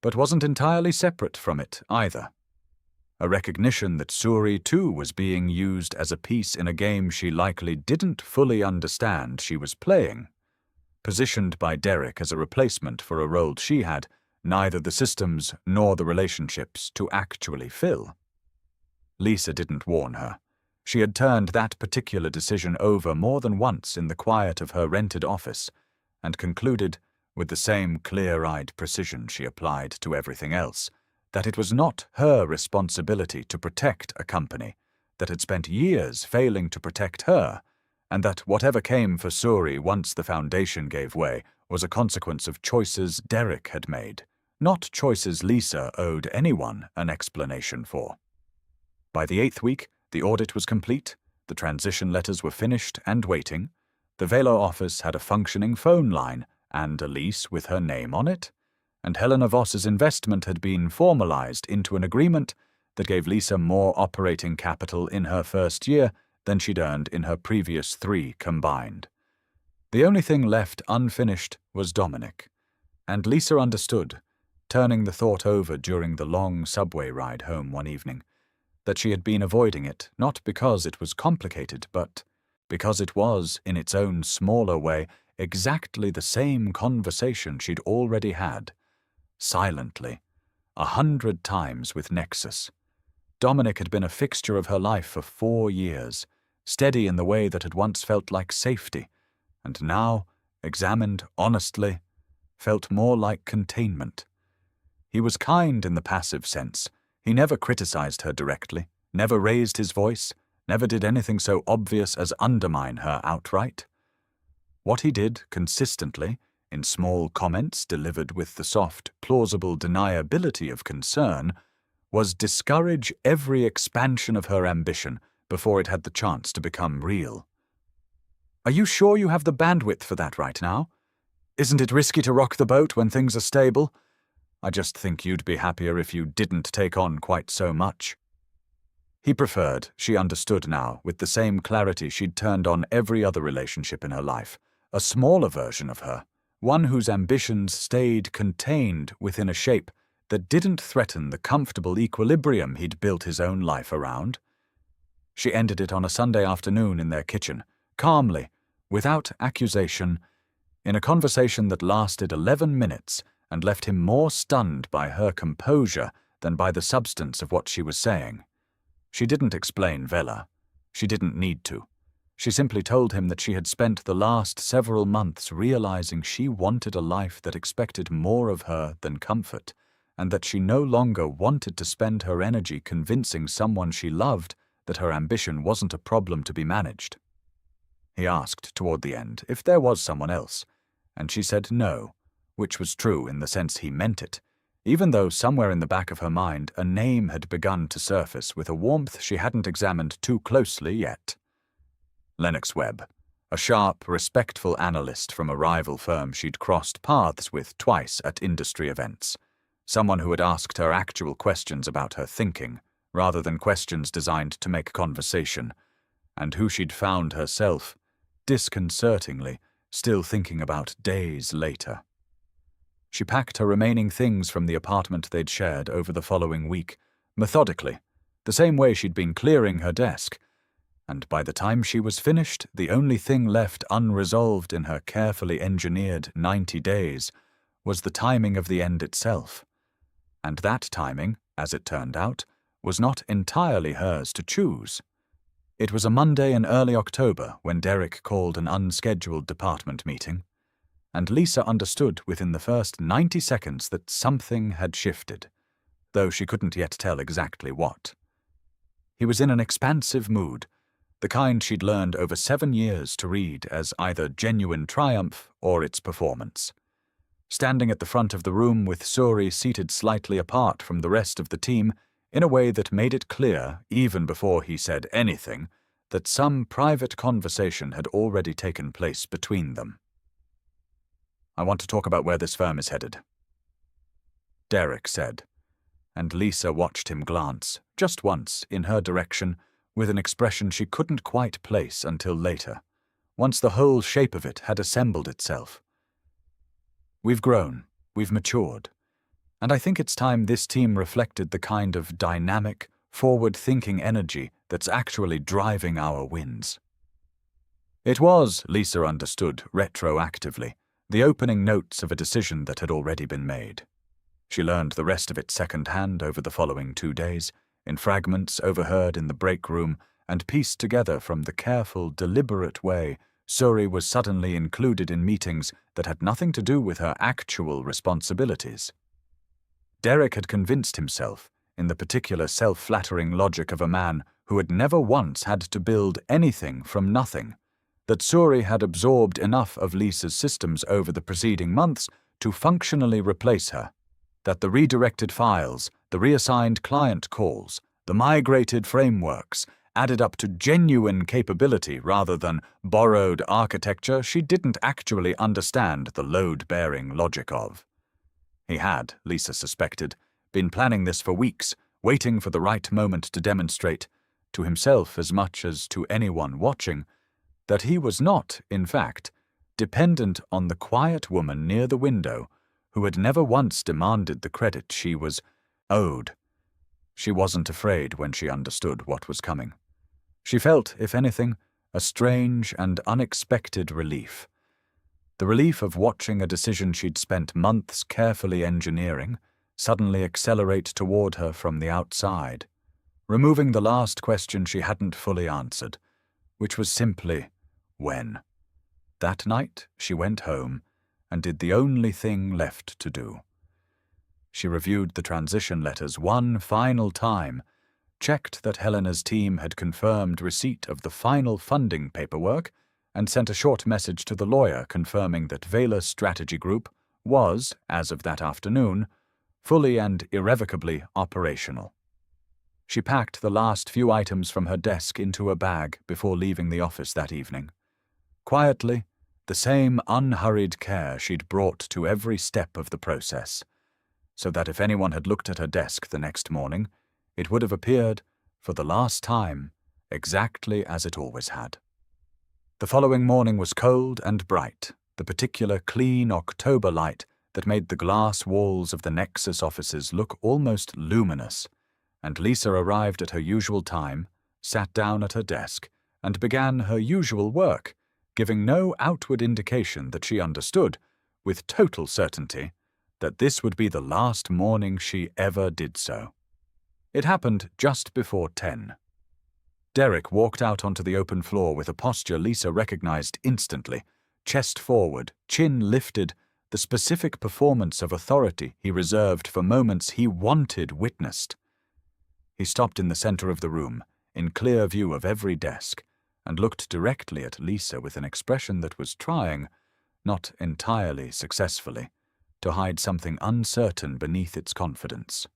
Speaker 1: but wasn't entirely separate from it either. A recognition that Suri too was being used as a piece in a game she likely didn't fully understand she was playing, positioned by Derek as a replacement for a role she had neither the systems nor the relationships to actually fill. Lisa didn't warn her. She had turned that particular decision over more than once in the quiet of her rented office, and concluded, with the same clear-eyed precision she applied to everything else, that it was not her responsibility to protect a company that had spent years failing to protect her, and that whatever came for Suri once the foundation gave way was a consequence of choices Derek had made, not choices Lisa owed anyone an explanation for. By the 8th week, the audit was complete, the transition letters were finished and waiting, the Velo office had a functioning phone line and a lease with her name on it, and Helena Voss's investment had been formalized into an agreement that gave Lisa more operating capital in her first year than she'd earned in her previous 3 combined. The only thing left unfinished was Dominic, and Lisa understood, turning the thought over during the long subway ride home one evening, that she had been avoiding it not because it was complicated, but because it was, in its own smaller way, exactly the same conversation she'd already had, silently, 100 times with Nexus. Dominic had been a fixture of her life for 4 years, steady in the way that had once felt like safety, and now, examined honestly, felt more like containment. He was kind in the passive sense. He never criticized her directly, never raised his voice, never did anything so obvious as undermine her outright. What he did consistently, in small comments delivered with the soft, plausible deniability of concern, was discourage every expansion of her ambition before it had the chance to become real. "Are you sure you have the bandwidth for that right now? Isn't it risky to rock the boat when things are stable? I just think you'd be happier if you didn't take on quite so much." He preferred, she understood now, with the same clarity she'd turned on every other relationship in her life, a smaller version of her, one whose ambitions stayed contained within a shape that didn't threaten the comfortable equilibrium he'd built his own life around. She ended it on a Sunday afternoon in their kitchen, calmly, without accusation, in a conversation that lasted 11 minutes and left him more stunned by her composure than by the substance of what she was saying. She didn't explain Vela. She didn't need to. She simply told him that she had spent the last several months realizing she wanted a life that expected more of her than comfort, and that she no longer wanted to spend her energy convincing someone she loved that her ambition wasn't a problem to be managed. He asked toward the end if there was someone else, and she said no, which was true in the sense he meant it, even though somewhere in the back of her mind a name had begun to surface with a warmth she hadn't examined too closely yet. Lennox Webb, a sharp, respectful analyst from a rival firm she'd crossed paths with twice at industry events. Someone who had asked her actual questions about her thinking, rather than questions designed to make conversation, and who she'd found herself, disconcertingly, still thinking about days later. She packed her remaining things from the apartment they'd shared over the following week, methodically, the same way she'd been clearing her desk, and by the time she was finished, the only thing left unresolved in her carefully engineered 90 days was the timing of the end itself. And that timing, as it turned out, was not entirely hers to choose. It was a Monday in early October when Derek called an unscheduled department meeting, and Lisa understood within the first 90 seconds that something had shifted, though she couldn't yet tell exactly what. He was in an expansive mood, the kind she'd learned over 7 years to read as either genuine triumph or its performance. Standing at the front of the room with Suri seated slightly apart from the rest of the team in a way that made it clear, even before he said anything, that some private conversation had already taken place between them. "I want to talk about where this firm is headed," Derek said, and Lisa watched him glance, just once, in her direction, with an expression she couldn't quite place until later, once the whole shape of it had assembled itself. "We've grown, we've matured, and I think it's time this team reflected the kind of dynamic, forward-thinking energy that's actually driving our wins." It was, Lisa understood, retroactively, the opening notes of a decision that had already been made. She learned the rest of it second-hand over the following 2 days, in fragments overheard in the break room and pieced together from the careful, deliberate way Suri was suddenly included in meetings that had nothing to do with her actual responsibilities. Derek had convinced himself, in the particular self-flattering logic of a man who had never once had to build anything from nothing, that Suri had absorbed enough of Lisa's systems over the preceding months to functionally replace her, that the redirected files, the reassigned client calls, the migrated frameworks added up to genuine capability rather than borrowed architecture she didn't actually understand the load-bearing logic of. He had, Lisa suspected, been planning this for weeks, waiting for the right moment to demonstrate, to himself as much as to anyone watching, that he was not, in fact, dependent on the quiet woman near the window who had never once demanded the credit she was owed. She wasn't afraid when she understood what was coming. She felt, if anything, a strange and unexpected relief. The relief of watching a decision she'd spent months carefully engineering suddenly accelerate toward her from the outside, removing the last question she hadn't fully answered, which was simply, when? That night, she went home and did the only thing left to do. She reviewed the transition letters one final time, checked that Helena's team had confirmed receipt of the final funding paperwork, and sent a short message to the lawyer confirming that Vela Strategy Group was, as of that afternoon, fully and irrevocably operational. She packed the last few items from her desk into a bag before leaving the office that evening. Quietly, the same unhurried care she'd brought to every step of the process, so that if anyone had looked at her desk the next morning, it would have appeared, for the last time, exactly as it always had. The following morning was cold and bright, the particular clean October light that made the glass walls of the Nexus offices look almost luminous, and Lisa arrived at her usual time, sat down at her desk, and began her usual work, giving no outward indication that she understood, with total certainty, that this would be the last morning she ever did so. It happened just before 10. Derek walked out onto the open floor with a posture Lisa recognized instantly, chest forward, chin lifted, the specific performance of authority he reserved for moments he wanted witnessed. He stopped in the center of the room, in clear view of every desk, and looked directly at Lisa with an expression that was trying, not entirely successfully, to hide something uncertain beneath its confidence.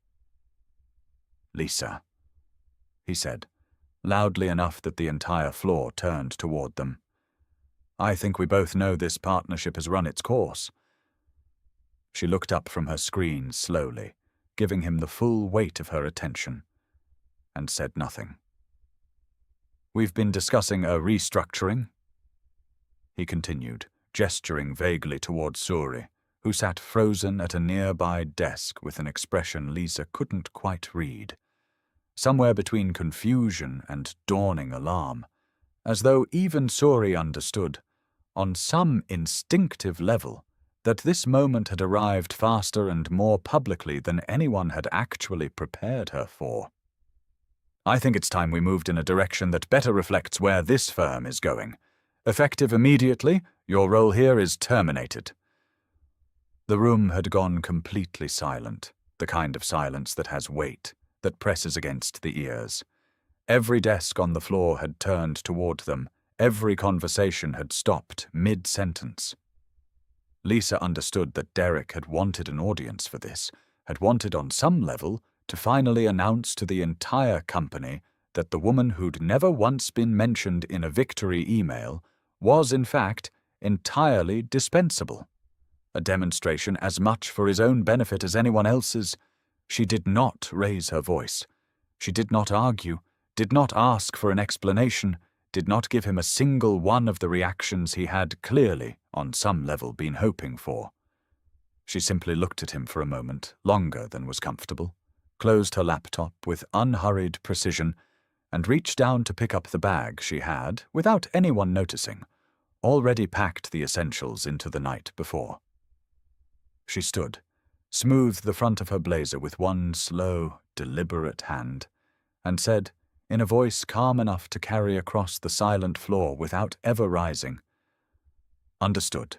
Speaker 1: "Lisa," he said, loudly enough that the entire floor turned toward them. "I think we both know this partnership has run its course." She looked up from her screen slowly, giving him the full weight of her attention, and said nothing. "We've been discussing a restructuring," he continued, gesturing vaguely toward Suri, who sat frozen at a nearby desk with an expression Lisa couldn't quite read, somewhere between confusion and dawning alarm, as though even Suri understood, on some instinctive level, that this moment had arrived faster and more publicly than anyone had actually prepared her for. "I think it's time we moved in a direction that better reflects where this firm is going. Effective immediately, your role here is terminated." The room had gone completely silent, the kind of silence that has weight, that presses against the ears. Every desk on the floor had turned toward them, every conversation had stopped mid-sentence. Lisa understood that Derek had wanted an audience for this, had wanted on some level to finally announce to the entire company that the woman who'd never once been mentioned in a victory email was, in fact, entirely dispensable. A demonstration as much for his own benefit as anyone else's. She did not raise her voice. She did not argue, did not ask for an explanation, did not give him a single one of the reactions he had clearly, on some level, been hoping for. She simply looked at him for a moment, longer than was comfortable, closed her laptop with unhurried precision, and reached down to pick up the bag she had, without anyone noticing, already packed the essentials into the night before. She stood, smoothed the front of her blazer with one slow, deliberate hand, and said, in a voice calm enough to carry across the silent floor without ever rising, "Understood."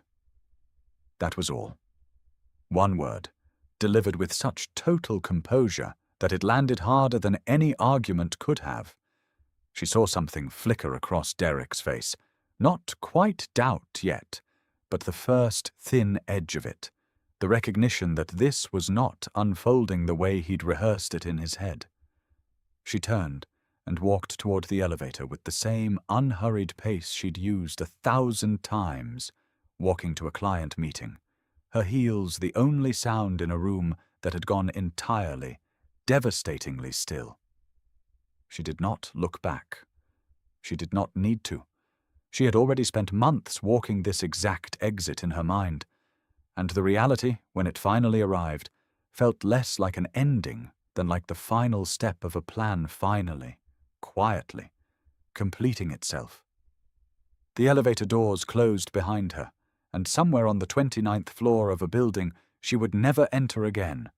Speaker 1: That was all. One word, delivered with such total composure that it landed harder than any argument could have. She saw something flicker across Derek's face, not quite doubt yet, but the first thin edge of it, the recognition that this was not unfolding the way he'd rehearsed it in his head. She turned and walked toward the elevator with the same unhurried pace she'd used 1,000 times, walking to a client meeting, her heels the only sound in a room that had gone entirely, devastatingly still. She did not look back. She did not need to. She had already spent months walking this exact exit in her mind, and the reality, when it finally arrived, felt less like an ending than like the final step of a plan finally, quietly, completing itself. The elevator doors closed behind her, and somewhere on the 29th floor of a building she would never enter again.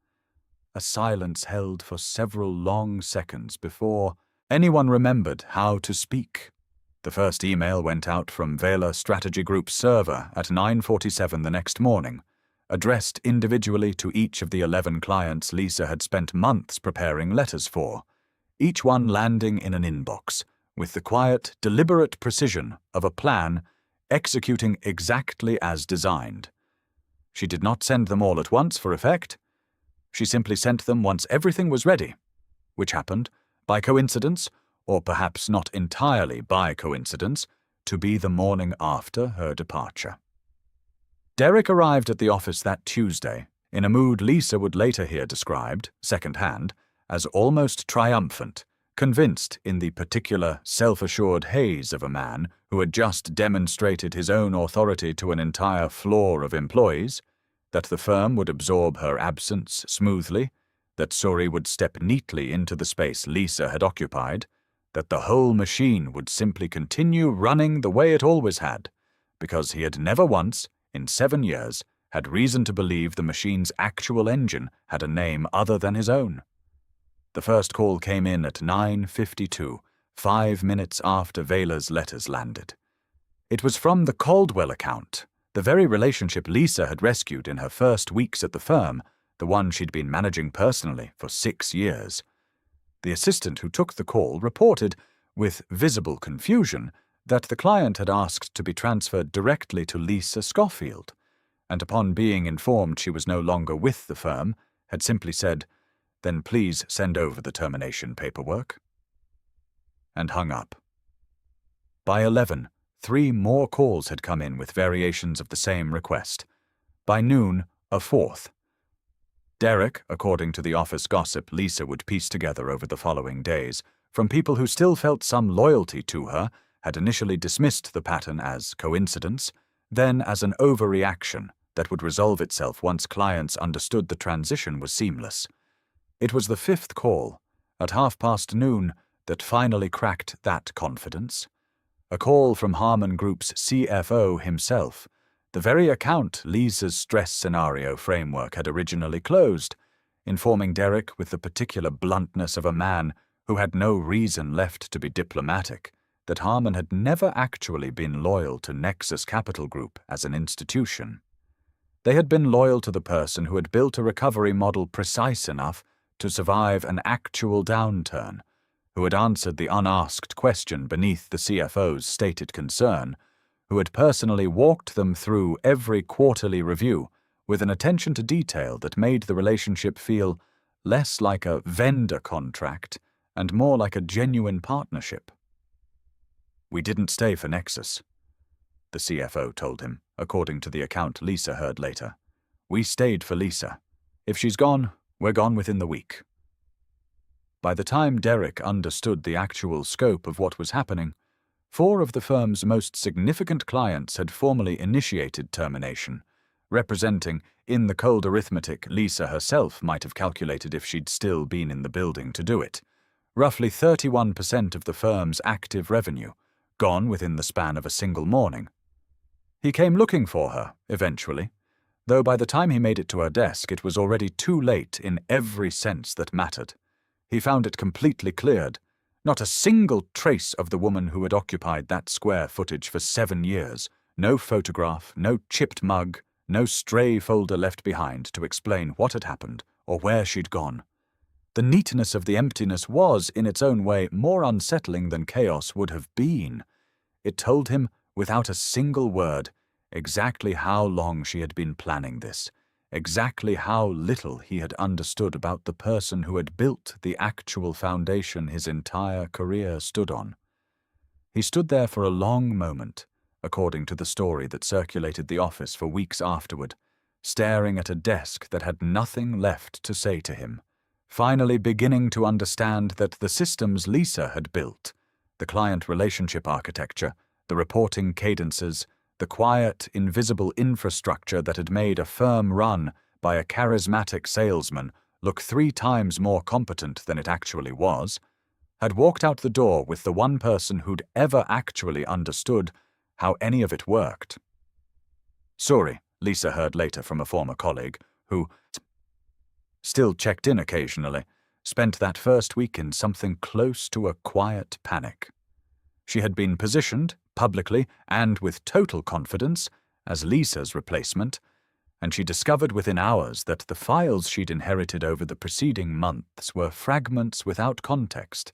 Speaker 1: A silence held for several long seconds before anyone remembered how to speak. The first email went out from Vela Strategy Group's server at 9:47 the next morning, addressed individually to each of the 11 clients Lisa had spent months preparing letters for, each one landing in an inbox, with the quiet, deliberate precision of a plan executing exactly as designed. She did not send them all at once for effect. She simply sent them once everything was ready, which happened, by coincidence, or perhaps not entirely by coincidence, to be the morning after her departure. Derek arrived at the office that Tuesday, in a mood Lisa would later hear described, second-hand, as almost triumphant, convinced in the particular self-assured haze of a man who had just demonstrated his own authority to an entire floor of employees, that the firm would absorb her absence smoothly, that Suri would step neatly into the space Lisa had occupied, that the whole machine would simply continue running the way it always had, because he had never once, in 7 years, had reason to believe the machine's actual engine had a name other than his own. The first call came in at 9:52, 5 minutes after Vela's letters landed. It was from the Caldwell account, the very relationship Lisa had rescued in her first weeks at the firm, the one she'd been managing personally for 6 years. The assistant who took the call reported, with visible confusion, that the client had asked to be transferred directly to Lisa Scoffield, and upon being informed she was no longer with the firm, had simply said, "Then please send over the termination paperwork," and hung up. By 11, 3 more calls had come in with variations of the same request. By noon, a 4th. Derek, according to the office gossip Lisa would piece together over the following days, from people who still felt some loyalty to her, had initially dismissed the pattern as coincidence, then as an overreaction that would resolve itself once clients understood the transition was seamless. It was the 5th call, at noon, that finally cracked that confidence. A call from Harmon Group's CFO himself, the very account Lisa's stress scenario framework had originally closed, informing Derek with the particular bluntness of a man who had no reason left to be diplomatic that Harmon had never actually been loyal to Nexus Capital Group as an institution. They had been loyal to the person who had built a recovery model precise enough to survive an actual downturn, who had answered the unasked question beneath the CFO's stated concern, who had personally walked them through every quarterly review with an attention to detail that made the relationship feel less like a vendor contract and more like a genuine partnership. "We didn't stay for Nexus," the CFO told him, according to the account Lisa heard later. "We stayed for Lisa. If she's gone, we're gone within the week." By the time Derek understood the actual scope of what was happening, 4 of the firm's most significant clients had formally initiated termination, representing, in the cold arithmetic Lisa herself might have calculated if she'd still been in the building to do it, roughly 31% of the firm's active revenue, gone within the span of a single morning. He came looking for her, eventually, though by the time he made it to her desk it was already too late in every sense that mattered. He found it completely cleared. Not a single trace of the woman who had occupied that square footage for 7 years, no photograph, no chipped mug, no stray folder left behind to explain what had happened or where she'd gone. The neatness of the emptiness was, in its own way, more unsettling than chaos would have been. It told him, without a single word, exactly how long she had been planning this, exactly how little he had understood about the person who had built the actual foundation his entire career stood on. He stood there for a long moment, according to the story that circulated the office for weeks afterward, staring at a desk that had nothing left to say to him, finally beginning to understand that the systems Lisa had built, the client relationship architecture, the reporting cadences, the quiet, invisible infrastructure that had made a firm run by a charismatic salesman look 3 times more competent than it actually was, had walked out the door with the one person who'd ever actually understood how any of it worked. Sorry, Lisa heard later from a former colleague, who still checked in occasionally, spent that first week in something close to a quiet panic. She had been positioned, publicly and with total confidence, as Lisa's replacement, and she discovered within hours that the files she'd inherited over the preceding months were fragments without context,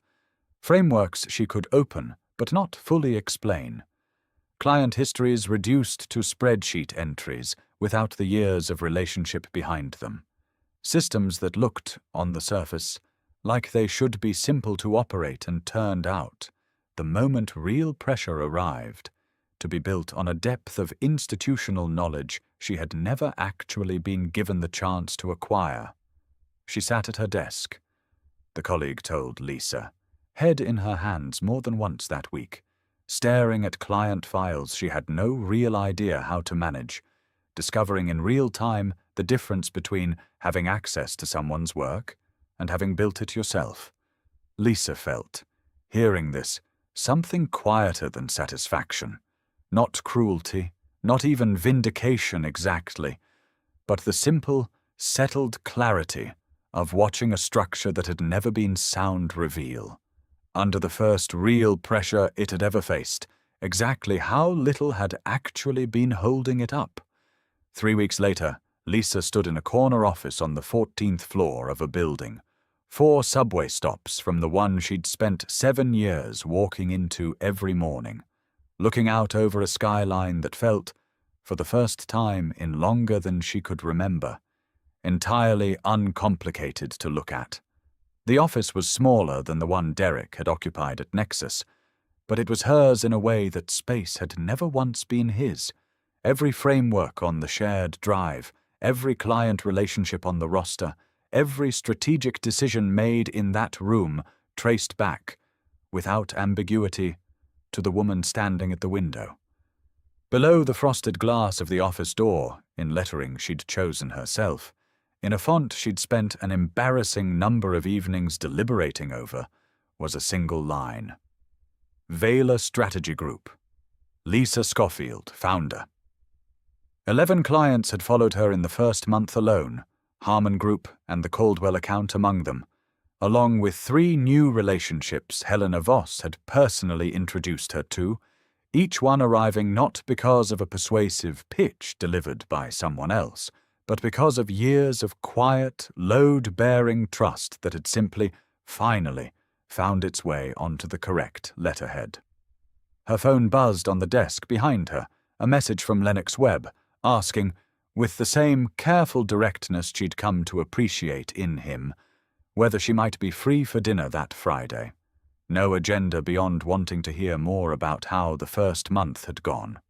Speaker 1: frameworks she could open but not fully explain, client histories reduced to spreadsheet entries without the years of relationship behind them, systems that looked, on the surface, like they should be simple to operate and turned out, the moment real pressure arrived, to be built on a depth of institutional knowledge she had never actually been given the chance to acquire. She sat at her desk, the colleague told Lisa, head in her hands more than once that week, staring at client files she had no real idea how to manage, discovering in real time the difference between having access to someone's work and having built it yourself. Lisa felt, hearing this, something quieter than satisfaction, not cruelty, not even vindication exactly, but the simple, settled clarity of watching a structure that had never been sound reveal, under the first real pressure it had ever faced, exactly how little had actually been holding it up. 3 weeks later, Lisa stood in a corner office on the 14th floor of a building, 4 subway stops from the one she'd spent 7 years walking into every morning, looking out over a skyline that felt, for the first time in longer than she could remember, entirely uncomplicated to look at. The office was smaller than the one Derek had occupied at Nexus, but it was hers in a way that space had never once been his. Every framework on the shared drive, every client relationship on the roster, every strategic decision made in that room traced back, without ambiguity, to the woman standing at the window. Below the frosted glass of the office door, in lettering she'd chosen herself, in a font she'd spent an embarrassing number of evenings deliberating over, was a single line. Vela Strategy Group. Lisa Scoffield, founder. 11 clients had followed her in the first month alone, Harmon Group and the Caldwell account among them, along with 3 new relationships Helena Voss had personally introduced her to, each one arriving not because of a persuasive pitch delivered by someone else, but because of years of quiet, load-bearing trust that had simply, finally, found its way onto the correct letterhead. Her phone buzzed on the desk behind her, a message from Lennox Webb, asking, with the same careful directness she'd come to appreciate in him, whether she might be free for dinner that Friday. No agenda beyond wanting to hear more about how the first month had gone.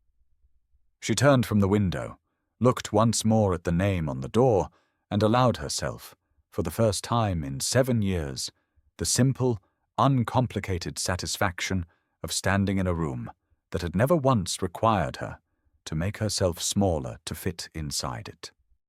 Speaker 1: She turned from the window, looked once more at the name on the door, and allowed herself, for the first time in 7 years, the simple, uncomplicated satisfaction of standing in a room that had never once required her to make herself smaller to fit inside it.